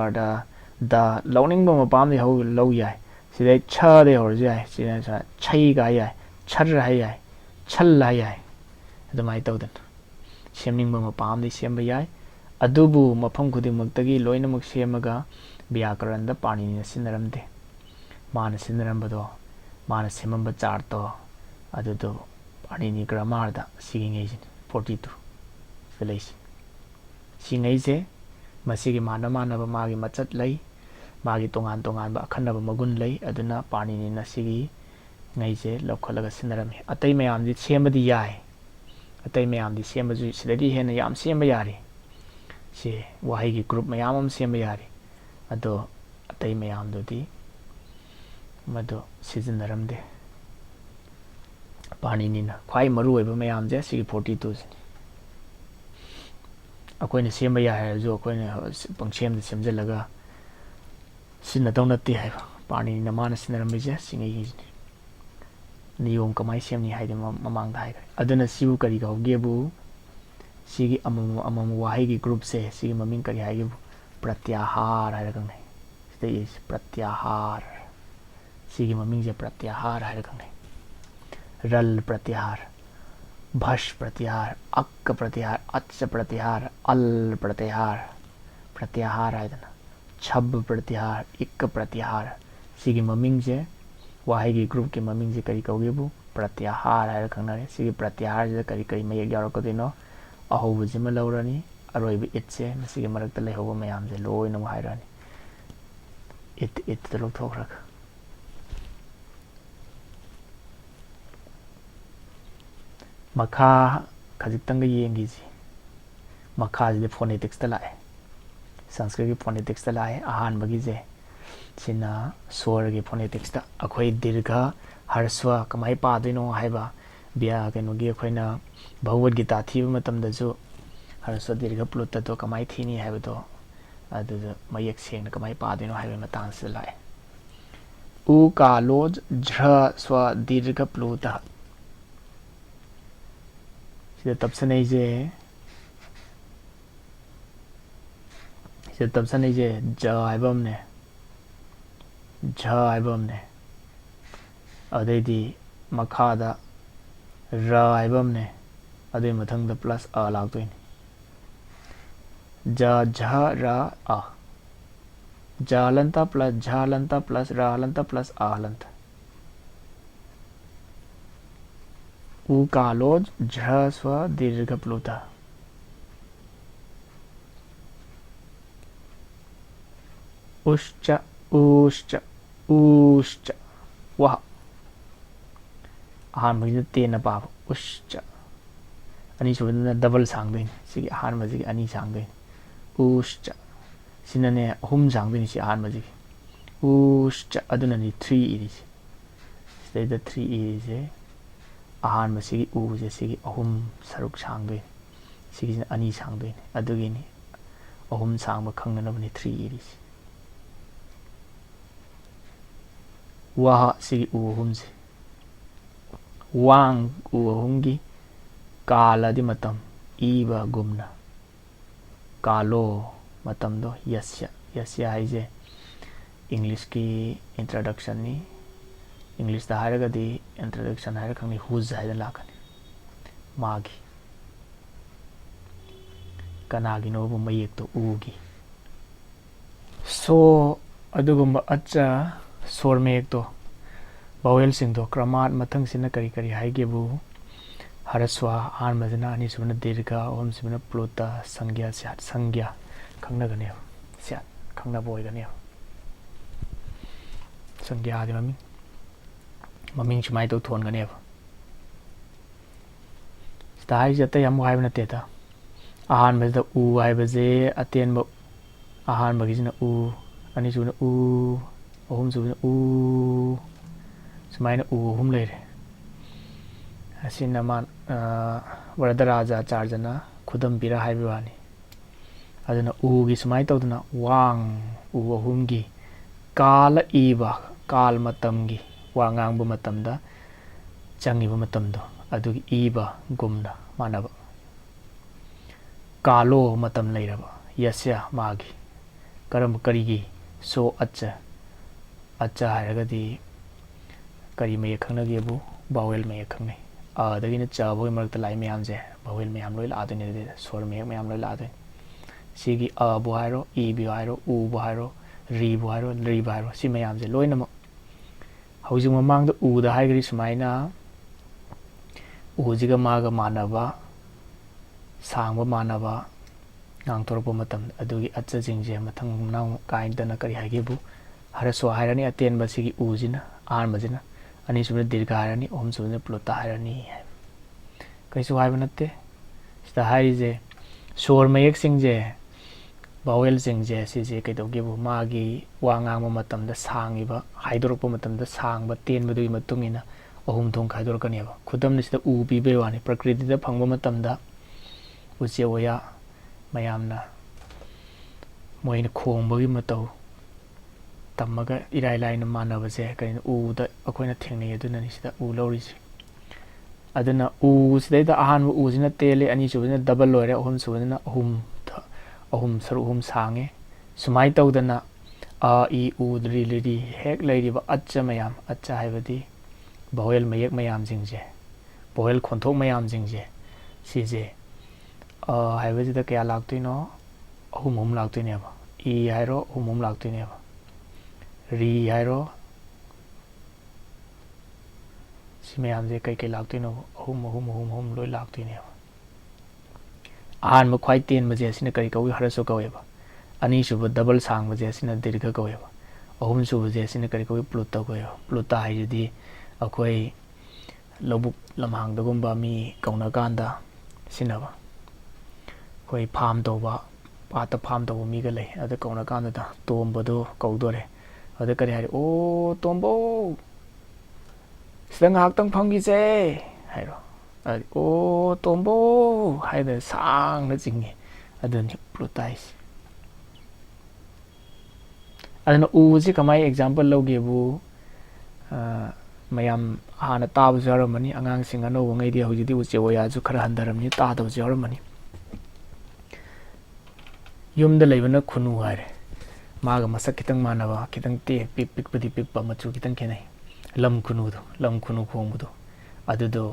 da launing ba mapam de ho lo yai sidai cha de hor jai sina sa chai ga yai char hai yai chal hai yai adumai tawdan semning ba mapam de semba yai adubu mafam khuding maktagi loina mak semaga vyakaran da pani na sinaramde mana sinarambo mana semamba char to adudo panini grammar da siging 42 felais singai je masigi mana ba magi machat lai ꯃꯥꯒꯤ ꯇꯣꯉꯥꯟ ꯇꯣꯉꯥꯟꯕ ꯑꯈꯟꯅꯕ ꯃꯒꯨꯟ ꯂꯩ ꯑꯗꯨꯅ ꯄꯥꯅꯤꯅꯤꯅ ꯁꯤꯒꯤ ꯉꯩꯁꯦ ꯂꯧꯈꯠꯂꯒ ꯁꯤꯟꯅꯔꯝꯃꯤ ꯑꯇꯩ ꯃꯌꯥꯝꯗꯤ ꯁꯦꯝꯕꯗꯤ ꯌꯥꯏ ꯑꯇꯩ ꯃꯌꯥꯝꯗꯤ ꯁꯦꯝꯕꯁꯨ ꯁꯤꯗꯒꯤ ꯍꯦꯟꯅ ꯌꯥꯝ ꯁꯦꯝꯕ ꯌꯥꯔꯤ ꯁꯤ ꯋꯥꯍꯩꯒꯤ ꯒ꯭ꯔꯨꯞ ꯃꯌꯥꯝ ꯑꯃ ꯁꯦꯝꯕ ꯌꯥꯔꯤ ꯑꯗꯣ ꯑꯇꯩ ꯃꯌꯥꯝꯗꯨꯗꯤ ꯃꯗꯨ ꯁꯤꯖꯤꯟꯅꯔꯝꯗꯦ ꯄꯥꯅꯤꯅꯤꯅ ꯈ꯭ꯋꯥꯏ ꯃꯔꯨꯑꯣꯏꯕ ꯃꯌꯥꯝꯁꯦ ꯁꯤꯒꯤ 42ꯁꯤꯅꯤ ꯑꯩꯈꯣꯏꯅ ꯁꯦꯝꯕ ꯌꯥꯏ ꯍꯥꯏꯔꯁꯨ ꯑꯩꯈꯣꯏꯅ ꯄꯪꯁꯦꯝꯗ ꯁꯦꯝꯖꯤꯜꯂꯒ ꯁꯤꯖꯤꯟꯅꯗꯧ ꯅꯠꯇꯦ ꯍꯥꯏꯕ ꯄꯥꯅꯤꯅꯤꯅ ꯃꯥꯅ ꯁꯤꯖꯤꯟꯅꯔꯝꯃꯤꯁꯦ ꯁꯤꯉꯩꯒꯤꯁꯤꯅꯤ ꯅꯤꯌꯣꯝ ꯀꯃꯥꯏꯅ ꯁꯦꯝꯅꯤ ꯍꯥꯏꯗꯤ ꯃꯃꯥꯡꯗ ꯍꯥꯏꯈ꯭ꯔꯦ ꯑꯗꯨꯅ ꯁꯤꯕꯨ ꯀꯔꯤ ꯀꯧꯒꯦꯕꯨ ꯁꯤꯒꯤ ꯑꯃꯃꯝ ꯋꯥꯍꯩꯒꯤ ꯒ꯭ꯔꯨꯞꯁꯦ ꯁꯤꯒꯤ ꯃꯃꯤꯡ ꯀꯔꯤ ꯍꯥꯏꯒꯦꯕꯨ ꯄ꯭ꯔꯇ꯭ꯌꯥꯍꯥꯔ ꯍꯥꯏꯔ ꯈꯪꯅꯩ ꯁꯤꯗ ꯏꯁꯤ ꯄ꯭ꯔꯇ꯭ꯌꯥꯍꯥꯔ ꯁꯤꯒꯤ ꯃꯃꯤꯡꯁꯦ ꯄ꯭ꯔꯇ꯭ꯌꯥꯍꯥꯔ ꯍꯥꯏꯔ ꯈꯪꯅꯩ ꯔꯜ ꯄ꯭ꯔꯇ꯭ꯌꯥꯍꯥꯔ भश प्रत्याहार अक्क प्रत्याहार अच्च प्रत्याहार अल प्रत्याहार प्रत्याहार हाइदना छब प्रत्याहार इक्क प्रत्याहार सिगी ममिंग से वाहेगी ग्रुप के ममिंग से करी कौगेबु प्रत्याहार हाइर खंगनारे सिगी प्रत्याहार से करी करी मयेक यावरकदिनो अहोब जिमा लौरनी अरोइब इट से मसिगी मरकत लेहोब मयाम से लोइनो हाइरानी इट लौथोखरक मखा खजितंग येंगीजी मखाजी फोनेटिक्स ता लाए संस्कृत की फोनेटिक्स ता लाए आहान बगीजे सिना स्वर की फोनेटिक्स ता अखोई दीर्घ हर्स्व कमाई पादोइनो हाइबा बिया केनोगी अखोइना भगवद गीता थीब मतमदसु हर्स्व दीर्घ प्लुत तो कमाई थीनी हाइबदो अदुदो मयेक सेंगना कमाई पादोइनो हाइबा मतांग से लाए उ कालोज झ्र स्व दीर्घ प्लुत सिदा तबसनैजे ज हाइबमने झ हाइबमने अदैदी मखादा र हाइबमने अदै मथंगदा प्लस अ लाक्तोइनी ज झ र अ ज हलंता प्लस झ हलंता प्लस र हलंता प्लस अ हलंता उ कालोज झ स्व दीर्घ प्लुता उश्च उश्च उश्च वह अहानबगीदा तेना पाब उश्च अनीसुबदना डबल सांगदोइनी सिगी अहानबजिगी अनी सांगदोइनी उश्च सिनने अहुम सांगदोइनी सि अहानबजिगी उश्च अदुननी 3 इरिसि सिदैदा 3 इरिसे अहानबसिगी उजे सिगी अहुम सरुक सांगदोइनी सिगी अनी सांगदोइनी अदुगिनी अहुम सांगब खंगनबनी 3 इरिसि वाह सिगी उ अहुमसे वांग उ अहुमगी कालदि मतम इबा गुमना कालो मतम दो यस्य हाइजे इंग्लिश की इंट्रोडक्शन नी इंग्लिश दा हाइरगदी इंट्रोडक्शन हाइर खंगनी हुज हाइदन लाकनी मागी कनागी नोबु मयेक तो उगी सो अदुगुम अच्छा स्वर मयेक तो बावेल सिंह तो क्रमात मथंग सिना करी करी हाइगेबु हरस्वा आनमजना अनीसुबना दीर्घ ओमसिबना प्लुता संज्ञा स्यात संज्ञा खंगनगने स्यात खंगना बोयगने संज्ञा आदि ममिंग सुमाय तो थोनगने स्टाइल जते यम हाइबना तेता आहान बजदा उ हाइबजे अतेन ब आहान बगिजना उ अनीसुबना उ ओम सुबना उ सुमायना उ हुम लेरे असिना मान वरदराजा चार्जना खुदम बिरा हाइबवानी अदुना उ गी सुमाय तौदना वांग उ अहुमगी काल इबा काल मतमगी वांगांग मतमदा चंगिबा मतमदो अदुगी इबा गुमना मानब कालो मतम लेरबा यस्य मागी करम करिगी सो अच्छा अच्छा हाइरगदी करी मय खंगनगेबु बावेल मय खंगनै अदगिना चाबोय मरकत लाई मयाम जे बावेल मयाम लोय लादोइने दे स्वर मयाम लोय लादोइ सिगी अ बु हाइरो इ बु हाइरो उ बु हाइरो रि बु हाइरो रि बु हाइरो सि मयाम जे लोयनम हौजिग ममांगदा उदा हाइगरी सुमाइना उजिगा मागा मानबा सांगबा मानबा ꯉꯥꯡꯊꯣꯔꯛꯄ ꯃꯇꯝꯗ ꯑꯗꯨꯒꯤ ꯑꯠꯆꯁꯤꯡꯁꯦ ꯃꯊꯪ ꯃꯅꯥꯎ ꯀꯥꯏꯗꯅ ꯀꯔꯤ ꯍꯥꯏꯒꯦꯕꯨ ꯍꯔꯁ꯭ꯋ ꯍꯥꯏꯔꯅꯤ ꯑꯇꯦꯟꯕ ꯁꯤꯒꯤ ꯎꯁꯤꯅ ꯑꯍꯥꯟꯕꯁꯤꯅ, ꯑꯅꯤꯁꯨꯕꯗ ꯗꯤꯔඝ ꯍꯥꯏꯔꯅꯤ, ꯑꯍꯨꯝꯁꯨꯕꯗ ꯄ꯭ꯂꯨꯇ ꯍꯥꯏꯔꯅꯤ ꯍꯥꯏꯕ ꯀꯩꯁꯨ ꯍꯥꯏꯕ ꯅꯠꯇꯦ. ꯁꯤꯗ ꯍꯥꯏꯔꯤꯁꯦ ꯁꯣꯔ ꯃꯌꯦꯛꯁꯤꯡꯁꯦ ꯚꯥꯋꯦꯜꯁꯤꯡꯁꯦ ꯁꯤꯁꯦ ꯀꯩꯗꯧꯒꯦꯕꯨ ꯃꯥꯒꯤ ꯋꯥ ꯉꯥꯡꯕ ꯃꯇꯝꯗ ꯁꯥꯡꯉꯤꯕ ꯍꯥꯏꯗꯣꯔꯛꯄ ꯃꯇꯝꯗ ꯁꯥꯡꯕ ꯇꯦꯟꯕꯗꯨꯒꯤ ꯃꯇꯨꯡ ꯏꯟꯅ ꯑꯍꯨꯝ ꯊꯣꯛ ꯈꯥꯏꯗꯣꯔꯛꯀꯅꯦꯕ. ꯈꯨꯗꯝꯅ ꯁꯤꯗ ꯎ ꯄꯤꯕꯩ ꯋꯥꯅꯤ. ꯄ꯭ꯔꯀ꯭ꯔꯤꯇꯤꯗ ꯐꯪꯕ ꯃꯇꯝꯗ ꯎꯆꯦꯛ ꯋꯥꯌꯥ ꯃꯌꯥꯝꯅ ꯃꯣꯏꯅ ꯈꯣꯡꯕꯒꯤ ꯃꯇꯧ ꯇꯝꯃꯒ ꯏꯔꯥꯏ ꯂꯥꯏꯅ ꯃꯥꯟꯅꯕꯁꯦ ꯀꯩꯅꯣ ꯎꯗ ꯑꯩꯈꯣꯏꯅ ꯊꯦꯡꯅꯩ. ꯑꯗꯨꯅꯅꯤ ꯁꯤꯗ ꯎ ꯂꯧꯔꯤꯁꯦ. ꯑꯗꯨꯅ ꯎꯁꯤꯗꯩꯗ ꯑꯍꯥꯟꯕ ꯎꯁꯤꯅ ꯇꯦꯜꯂꯤ, ꯑꯅꯤꯁꯨꯕꯁꯤꯅ ꯗꯕꯜ ꯑꯣꯏꯔꯦ, ꯑꯍꯨꯝꯁꯨꯕꯁꯤꯅ ꯑꯍꯨꯝ ꯁꯔꯨꯛ ꯑꯍꯨꯝ ꯁꯥꯡꯉꯦ. ꯁꯨꯃꯥꯏꯅ ꯇꯧꯗꯅ ꯑ ꯏ ꯎ ꯗ꯭ꯔꯤ ꯂꯤꯔꯤ ꯍꯦꯛ ꯂꯩꯔꯤꯕ ꯑꯠꯆ ꯃꯌꯥꯝ, ꯑꯠꯆ ꯍꯥꯏꯕꯗꯤ ꯚꯥꯋꯦꯜ ꯃꯌꯦꯛ ꯃꯌꯥꯝꯁꯤꯡꯁꯦ, ꯚꯥꯋꯦꯜ ꯈꯣꯟꯊꯣꯛ ꯃꯌꯥꯝꯁꯤꯡꯁꯦ ꯁꯤꯁꯦ ꯍꯥꯏꯕꯁꯤꯗ ꯀꯌꯥ ꯂꯥꯛꯇꯣꯏꯅꯣ? ꯑꯍꯨꯝ ꯂꯥꯛꯇꯣꯏꯅꯦꯕ. ꯏ ꯍꯥꯏꯔꯣ ꯑꯍꯨꯝ ꯂꯥꯛꯇꯣꯏꯅꯦꯕ. ꯔꯤ ꯍꯥꯏꯔో ꯁꯤ ꯃꯌꯥꯝꯁꯦ ꯀꯩꯀꯩ ꯂꯥꯛꯇꯣꯏꯅꯣ? ꯑꯍꯨꯝ ꯂꯣꯏ ꯂꯥꯛꯇꯣꯏꯅꯦꯕ. ꯑꯍꯥꯟꯕ ꯈ꯭ꯋꯥꯏ ꯇꯦꯟꯕꯁꯦ ꯑꯁꯤꯅ ꯀꯔꯤ ꯀꯧꯏ? ꯍꯔꯁ꯭ꯋ ꯀꯧꯋꯦꯕ. ꯑꯅꯤꯁꯨꯕ ꯗꯕꯜ ꯁꯥꯡꯕꯁꯦ ꯑꯁꯤꯅ ꯗꯤꯔꯘ ꯀꯧꯋꯦꯕ. ꯑꯍꯨꯝꯁꯨꯕꯁꯦ ꯑꯁꯤꯅ ꯀꯔꯤ ꯀꯧꯏ? ꯄ꯭ꯂꯨꯇ ꯀꯧꯋꯦꯕ. ꯄ꯭ꯂꯨꯇ ꯍꯥꯏꯁꯤꯗꯤ ꯑꯩꯈꯣꯏ ꯂꯧꯕꯨꯛ ꯂꯝꯍꯥꯡꯗꯒꯨꯝꯕ ꯃꯤ ꯀꯧꯅꯀꯥꯟꯗ ꯁꯤꯟꯅꯕ. ꯑꯩꯈꯣꯏ ꯐꯥꯝ ꯇꯧꯕ, ꯄꯥꯠꯇ ꯐꯥꯝ ꯇꯧꯕ ꯃꯤꯒ ꯂꯩ. ꯑꯗ ꯀꯧꯅꯀꯥꯟꯗ ꯇꯣꯝꯕꯗꯣ ꯀꯧꯗꯣꯔꯦ. ꯑꯗ ꯀꯔꯤ ꯍꯥꯏꯔꯤ? ꯑꯣ ꯇꯣꯝꯕꯣ ꯁꯤꯗ ꯉꯥꯏꯍꯥꯛꯇꯪ ꯐꯝꯈꯤꯁꯦ ꯍꯥꯏꯔꯣ. ꯑꯣ ꯇꯣꯝꯕꯣ ꯍꯥꯏꯗꯅ ꯁꯥꯡꯅ ꯆꯤꯡꯉꯤ. ꯑꯗꯨꯅꯤ ꯄ꯭ꯂꯨꯇ ꯍꯥꯏꯁꯤ. ꯑꯗꯨꯅ ꯎꯁꯤ ꯀꯃꯥꯏꯅ ꯑꯦꯛꯖꯥꯝꯄꯜ ꯂꯧꯒꯦꯕꯨ ꯃꯌꯥꯝ ꯍꯥꯟꯅ ꯇꯥꯕꯁꯨ ꯌꯥꯎꯔꯝꯃꯅꯤ. ꯑꯉꯥꯡꯁꯤꯡ ꯑꯅꯧꯕꯉꯩꯗꯤ ꯍꯧꯖꯤꯛꯇꯤ ꯎꯆꯦꯛ ꯋꯥꯌꯥꯁꯨ ꯈꯔ ꯍꯟꯊꯔꯝꯅꯤ, ꯇꯥꯗꯕꯁꯨ ꯌꯥꯎꯔꯝꯃꯅꯤ. ꯌꯨꯝꯗ ꯂꯩꯕꯅ ꯈꯨꯅꯨ ꯍꯥꯏꯔꯦ. ꯃꯥꯒ ꯃꯁꯛ ꯈꯤꯇꯪ ꯃꯥꯟꯅꯕ, ꯈꯤꯇꯪ ꯄꯤꯛꯄꯗꯤ ꯄꯤꯛꯄ, ꯃꯆꯨ ꯈꯤꯇꯪ ꯈꯦꯠꯅꯩ. ꯂꯝ ꯈꯨꯅꯨꯗꯣ, ꯂꯝ ꯈꯨꯅꯨ ꯈꯣꯡꯕꯗꯣ ꯑꯗꯨꯗꯣ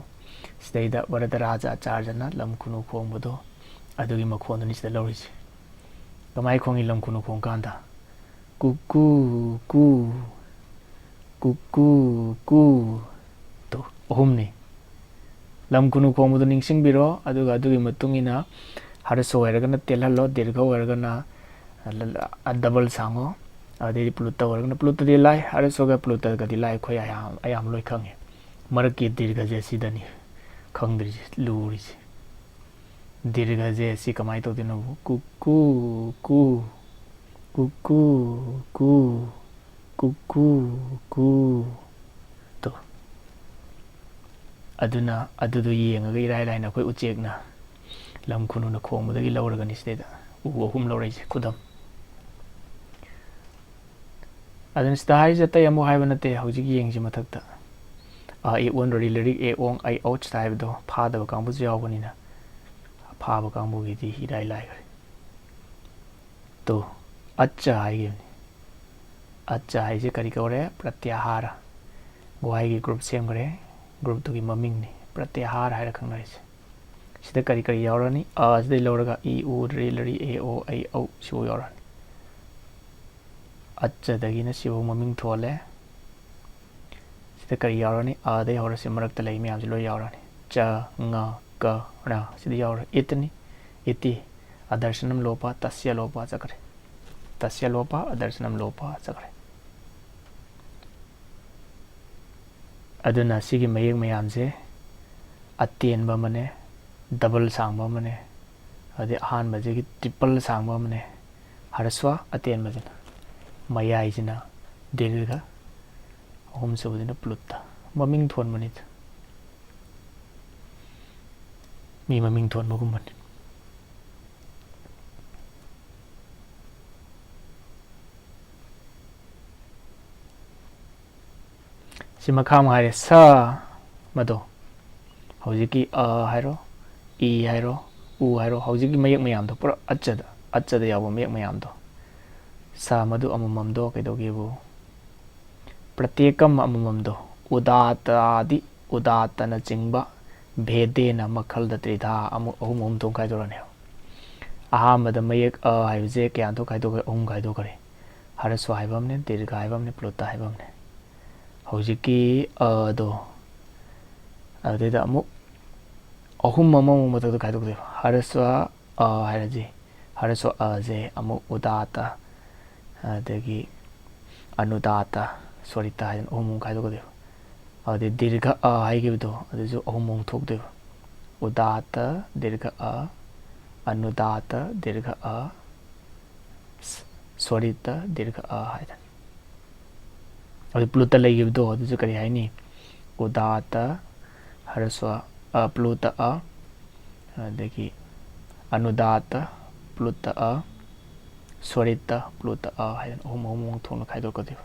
ꯁꯤꯗꯩꯗ ꯋꯔꯗꯔꯥꯖ ꯑꯆꯥꯔꯌꯅ ꯂꯝ ꯈꯨꯅꯨ ꯈꯣꯡꯕꯗꯣ ꯑꯗꯨꯒꯤ ꯃꯈꯣꯟꯗꯨꯅꯤ ꯁꯤꯗ ꯂꯧꯔꯤꯁꯦ. ꯀꯃꯥꯏꯅ ꯈꯣꯡꯉꯤ ꯂꯝ ꯈꯨꯅꯨ ꯈꯣꯡ ꯀꯥꯟꯗ? ꯀꯨꯀꯨ ꯀꯨ ꯀꯨꯀꯨ ꯀꯨ ꯇꯣ ꯑꯍꯨꯝꯅꯤ. ꯂꯝ ꯈꯨꯅꯨ ꯈꯣꯡꯕꯗꯣ ꯅꯤꯡꯁꯤꯡꯕꯤꯔꯣ. ꯑꯗꯨꯒ ꯑꯗꯨꯒꯤ ꯃꯇꯨꯡ ꯏꯟꯅ ꯍꯔꯁ꯭ꯋ ꯑꯣꯏꯔꯒꯅ ꯇꯦꯜꯍꯜꯂꯣ, ꯗꯤꯔꯘ ꯑꯣꯏꯔꯒꯅ ꯗꯕꯜ ꯁꯥꯡꯉꯣ, ꯑꯗꯩꯗꯤ ꯄ꯭ꯂꯨꯇ ꯑꯣꯏꯔꯒꯅ ꯄ꯭ꯂꯨꯇꯗꯤ ꯂꯥꯏ, ꯍꯔꯁ꯭ꯋꯒ ꯄ꯭ꯂꯨꯇꯒꯗꯤ ꯂꯥꯏ, ꯑꯩꯈꯣꯏ ꯑꯌꯥꯝꯕ ꯂꯣꯏ ꯈꯪꯉꯦ. ꯃꯔꯛꯀꯤ ꯗꯤꯔꯘꯁꯦ ꯁꯤꯗꯅꯤ ꯈꯪꯗ꯭ꯔꯤꯁꯦ, ꯂꯨꯔꯤꯁꯦ. ꯗꯤꯔꯘꯁꯦ ꯁꯤ ꯀꯃꯥꯏꯅ ꯇꯧꯗꯣꯏꯅꯣ? ꯀꯨꯀꯨ ꯀꯨ ꯀꯨꯀꯨ ꯀꯨ ꯀꯨꯀꯨ ꯀꯨ ꯇꯣ. ꯑꯗꯨꯅ ꯑꯗꯨꯗꯣ ꯌꯦꯡꯉꯒ ꯏꯔꯥꯏ ꯂꯥꯏꯅ ꯑꯩꯈꯣꯏ ꯎꯆꯦꯛꯅ ꯂꯝ ꯈꯨꯅꯨꯅ ꯈꯣꯡꯕꯗꯒꯤ ꯂꯧꯔꯒꯅꯤ ꯁꯤꯗꯩꯗ ꯎ ꯑꯍꯨꯝ ꯂꯧꯔꯛꯏꯁꯦ. ꯈꯨꯗꯝ. ꯑꯗꯨꯅ ꯁꯤꯗ ꯍꯥꯏꯔꯤꯁꯦ ꯑꯇꯩ ꯑꯃꯨꯛ ꯍꯥꯏꯕ ꯅꯠꯇꯦ. ꯍꯧꯖꯤꯛ ꯌꯦꯡꯁꯤ ꯃꯊꯛꯇ ꯑꯦ ꯑꯣꯟ ꯔꯤ ꯂꯤꯔꯤꯛ ꯑꯦ ꯑꯣꯡ ꯑꯩ ꯑꯧꯠꯁ ꯍꯥꯏꯕꯗꯣ ꯐꯥꯗꯕ ꯀꯥꯡꯕꯨꯁꯨ ꯌꯥꯎꯕꯅꯤꯅ ꯐꯥꯕ ꯀꯥꯡꯕꯨꯒꯤꯗꯤ ꯏꯔꯥꯏ ꯂꯥꯏꯈ꯭ꯔꯦ. ꯇꯣ ꯑꯠꯆ ꯍꯥꯏꯈꯤꯕꯅꯤ. ꯑꯠꯆ ꯍꯥꯏꯁꯦ ꯀꯔꯤ ꯀꯧꯔꯦ? ꯄ꯭ꯔꯇ꯭ꯌꯍꯥꯔ. ꯒꯨꯍꯥꯏꯒꯤ ꯒ꯭ꯔꯨꯞ ꯁꯦꯝꯈ꯭ꯔꯦ. ꯒ꯭ꯔꯨꯞꯇꯨꯒꯤ ꯃꯃꯤꯡꯅꯤ ꯄ꯭ꯔꯇ꯭ꯌꯍꯥꯔ ꯍꯥꯏꯔ ꯈꯪꯅꯔꯤꯁꯦ. ꯁꯤꯗ ꯀꯔꯤ ꯀꯔꯤ ꯌꯥꯎꯔꯅꯤ? ꯁꯤꯗꯩ ꯂꯧꯔꯒ ꯏ ꯎ ꯔꯤ ꯂꯤꯔꯤ ꯑꯦ ꯑꯣ ꯑꯩ ꯑꯧ ꯁꯤꯐꯥꯎ ꯌꯥꯎꯔꯅꯤ. ꯑꯠꯆꯗꯒꯤꯅ ꯁꯤꯐꯥꯎ ꯃꯃꯤꯡ ꯊꯣꯜꯂꯦ. ꯁꯤꯗ ꯀꯔꯤ ꯌꯥꯎꯔꯅꯤ? ꯑꯗꯩ ꯍꯧꯔꯁꯤ ꯃꯔꯛꯇ ꯂꯩ ꯃꯌꯥꯝꯁꯤ ꯂꯣꯏ ꯌꯥꯎꯔꯅꯤ. ꯆ ꯉ ꯀ ꯔ ꯁꯤꯗ ꯌꯥꯎꯔꯦ. ꯏꯠꯅꯤ. ꯏꯇꯤ ꯑꯗꯔꯁꯅꯝ ꯂꯣꯄ ꯇꯁ꯭ꯌ ꯂꯣꯄ ꯆꯠꯈ꯭ꯔꯦ. ꯇꯁ꯭ꯌ ꯂꯣꯄ ꯑꯗꯔꯁꯅꯝ ꯂꯣꯄ ꯆꯠꯈ꯭ꯔꯦ. ꯑꯗꯨꯅ ꯁꯤꯒꯤ ꯃꯌꯦꯛ ꯃꯌꯥꯝꯁꯦ ꯑꯇꯦꯟꯕ ꯑꯃꯅꯦ, ꯗꯕꯜ ꯁꯥꯡꯕ ꯑꯃꯅꯦ, ꯑꯗꯩ ꯑꯍꯥꯟꯕꯁꯤꯒꯤ ꯇ꯭ꯔꯤꯄꯜ ꯁꯥꯡꯕ ꯑꯃꯅꯦ, ꯍꯔꯁ꯭ꯋ ꯑꯇꯦꯟꯕꯁꯤꯅ, ꯃꯌꯥꯏꯁꯤꯅ ꯗꯤꯔꯘ, ꯑꯍꯨꯝꯁꯨꯕꯁꯤꯅ ꯄ꯭ꯂꯨꯇ. ꯃꯃꯤꯡ ꯊꯣꯟꯕꯅꯤꯗ, ꯃꯤ ꯃꯃꯤꯡ ꯊꯣꯟꯕꯒꯨꯝꯕꯅꯤ. ꯁꯤ ꯃꯈꯥ ꯑꯃꯨꯛ ꯍꯥꯏꯔꯦ. ꯁ ꯃꯗꯣ ꯍꯧꯖꯤꯛꯀꯤ ꯍꯥꯏꯔꯣ, ꯏ ꯍꯥꯏꯔꯣ, ꯎ ꯍꯥꯏꯔꯣ, ꯍꯧꯖꯤꯛꯀꯤ ꯃꯌꯦꯛ ꯃꯌꯥꯝꯗꯣ ꯄꯨꯔꯥ ꯑꯠꯆꯗ ꯌꯥꯎꯕ ꯃꯌꯦꯛ ꯃꯌꯥꯝꯗꯣ ꯁ ꯃꯗꯨ ꯑꯃꯃꯝꯗꯣ ꯀꯩꯗꯧꯒꯦꯕꯨ ꯄ꯭ꯔꯇꯦꯀꯝ ꯑꯃꯃꯝꯗꯣ ꯎꯗꯥꯇꯥꯗꯤ ꯎꯗꯥꯇꯅꯆꯤꯡꯕ ꯚꯦꯗꯦꯅ ꯃꯈꯜꯗ ꯇ꯭ꯔꯤꯙꯥ ꯑꯍꯨꯝ ꯊꯣꯛ ꯈꯥꯏꯗꯣꯛꯔꯅꯦꯕ. ꯑꯍꯥꯟꯕꯗ ꯃꯌꯦꯛ ꯍꯥꯏꯕꯁꯦ ꯀꯌꯥ ꯊꯣꯛ ꯈꯥꯏꯗꯣꯛꯈ꯭ꯔꯦ? ꯑꯍꯨꯝ ꯈꯥꯏꯗꯣꯛꯈ꯭ꯔꯦ. ꯍꯔꯁ꯭ꯋ ꯍꯥꯏꯕ ꯑꯃꯅꯦ, ꯗꯤꯔꯘ ꯍꯥꯏꯕ ꯑꯃꯅꯦ, ꯄ꯭ꯂꯨꯇ ꯍꯥꯏꯕ ꯑꯃꯅꯦ. ꯍꯧꯖꯤꯛꯀꯤ ꯑꯗꯣ ꯑꯗꯨꯗꯩꯗ ꯑꯃꯨꯛ ꯑꯍꯨꯝ ꯑꯃꯃꯨꯛ ꯃꯊꯛꯇ ꯈꯥꯏꯗꯣꯛꯇꯣꯏꯕ. ꯍꯔꯁ꯭ꯋ ꯍꯥꯏꯔꯁꯤ ꯍꯔꯁꯣ ꯑꯁꯦ ꯑꯃꯨꯛ ꯎꯗꯥꯇ ꯑꯗꯒꯤ ꯑꯅꯨꯗꯥꯇ ꯁꯣꯔꯤꯇ ꯍꯥꯏꯗꯅ ꯑꯍꯨꯝ ꯈꯥꯏꯗꯣꯛꯀꯗꯣꯏꯕ ꯑꯗꯨꯗꯩ ꯗꯤꯔꯘ ꯍꯥꯏꯈꯤꯕꯗꯣ ꯑꯗꯨꯁꯨ ꯑꯍꯨꯝ ꯊꯣꯛꯇꯣꯏꯕ उदात दीर्घ अनुदात दीर्घ स्वरित दीर्घ हाइदन अदु प्लुत लेगिबदो अदुसु करी हाइनी उदात हरस्व प्लुत अदगी अनुदात प्लुत स्वरित प्लुत हाइदन ओम थोन खाइदोकदिब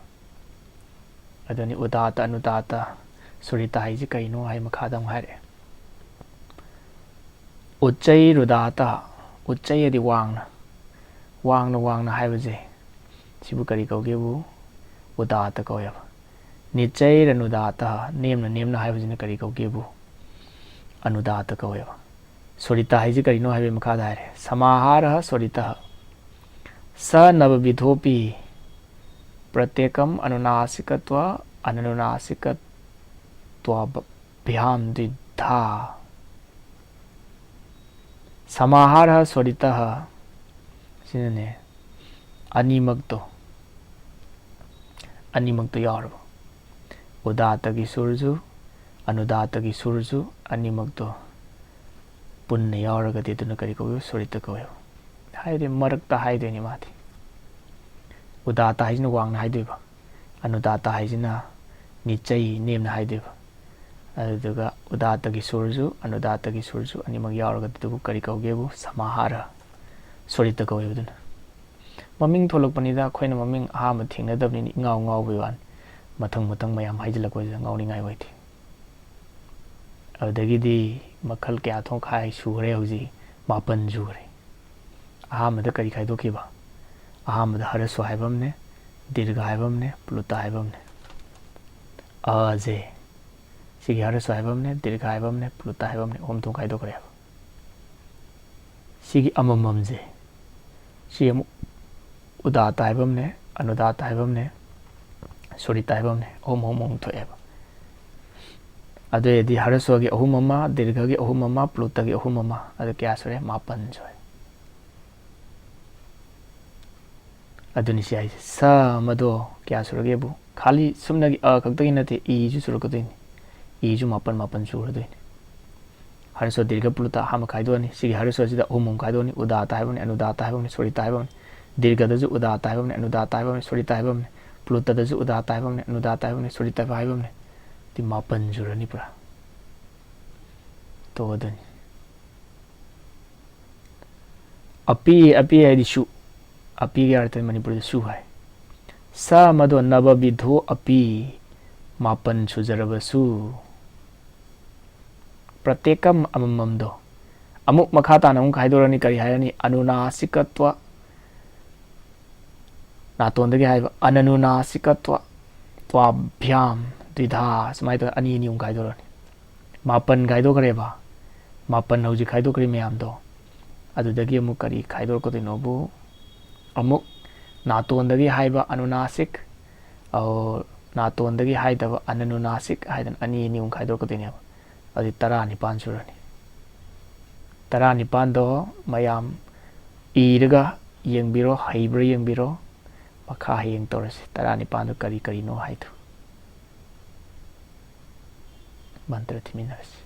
अदनि उदात अनुदात स्वरित हाइजि करिनो हाइ मखादम हाइरे उच्चै रुदाता उच्चै यदि वांगना वांगना वांगना हाइबजे सिबु करी कौगेबु उदाता कौयब निचै रनुदाता नेमना नेमना हाइबजिना करी कौगेबु अनुदाता कौयब स्वरिता हाइजि करिनो हाइबे मखादा हाइरे समाहारः स्वरितः स नवविधोपि प्रत्येकम अनुनासिकत्व अननुनासिकत्वाभ्याम द्विधा समाहारः स्वरितः सिनने अनिमक्तो यारबो उदात की सुरजु अनुदात की सुरजु अनिमक्तो पुण्य यारगदि दुना करी कौयो स्वरित कौयो हाइदे मरक्ता हाइदेनि माथि उदात हाइजिना वांगना हाइदेबा अनुदात हाइजिना निचै नेमना हाइदेबा अदुगा उदात की सुरजु अनुदात की सुरजु अनिमक यारगदि करी कौगेबु समाहार स्वरित कौयबदुना ममिंग थोलकपनिदा खोइना ममिंग अहाम थेंगनदबनि इंगाव इंगावबे वान मथंग मथंग मयाम हाइजलकवै गाउनिंगाइ वैथि अदगिदि मखल क्या थों खाइ सुगरे हौजि मापन सुगरे अहामद करी खाइदोखिबा अहामद हरस्व हाइबमने दीर्घ हाइबमने प्लुत हाइबमने अजे सिगी हरस्व हाइबमने दीर्घ हाइबमने प्लुत हाइबमने ओम थों खाइदोखरे सिगी अमममजे सि उदात हाइबमने अनुदात हाइबमने स्वरित हाइबमने ओम थोएबा अदुयदि हरस्वगी अहुम अमा दीर्घगी अहुम अमा प्लुतगी अहुम अमा अदु क्या सुरे मापन सुरे अदुनि सियाइ स मदो क्या सुरगेबु खाली सुमनगी खक्तगी नते इ जु सुरकदोइनि इ जु मापन मापन सुरदोइनि हरस्व दीर्घ प्लुत हाम खाइदोनि सिगी हरस्व सिदा अहुम खाइदोनि उदात हाइबमने अनुदात हाइबमने स्वरित हाइबमने दीर्घदजु उदात हाइबमने अनुदात हाइबमने स्वरित हाइबमने प्लुतदजु उदात हाइबमने अनुदात हाइबमने स्वरित हाइबमने ती मापन जुरनी पुरा तो अदुनि अपि अपि हाइदि सु अपि के अर्थ मणिपुर सु है स मदो नवविधो अपि मापन सुजरबसु प्रत्येकम अमममदो अमुक मखातान अमुक हाइदोरनी करी हायनी अनुनासिकत्व नातोंदगे हाइबा अननुनासिकत्व त्वाभ्याम द्विधा समाय तो अनि नि खाइदोरनी मापन खाइदोखरेबा मापन हौजि खाइदोखरे मयामदो अदुदगी अमुक करी खाइदोरकोदिनोबु अमुक नातोंदगी हाइबा अनुनासिक और नातोंदगी हाइदबा अननुनासिक हाइदन अनि नि खाइदोरकोदिनेबा अदि 19 सुरनी 19 दो मयाम इरगा येंबिरो हाइब्र येंबिरो मखा हेंग तोरसे 19 दो करी करीनो हाइदु मंत्र थिमिनरसे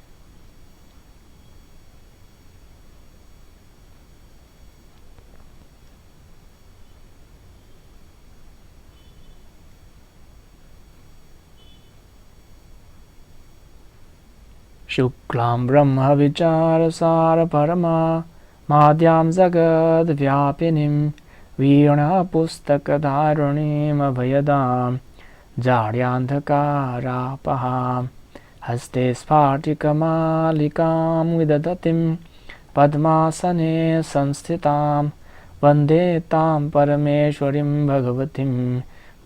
शुक्लां ब्रह्म विचारसार परमा माद्यां जगद्व्यापिनीं वीणा पुस्तकधारिणीं अभयदां जाड्यान्धकारापहां हस्ते स्फाटिकमालिकां विदधतीं पद्मासने संस्थितां वन्दे तां परमेश्वरीं भगवतीं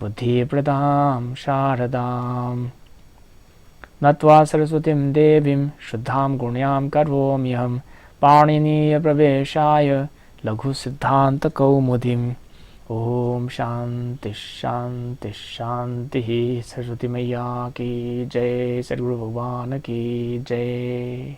बुद्धिप्रदां शारदाम् नत्वा सरस्वतीं देवीं शुद्धां गुण्यां करोम्यहं पाणिनीय प्रवेशाय लघुसिद्धान्त कौमुदीम् ओम शांति शांति शांति। सरस्वती मैया की जय, सद्गुरु भगवान की जय।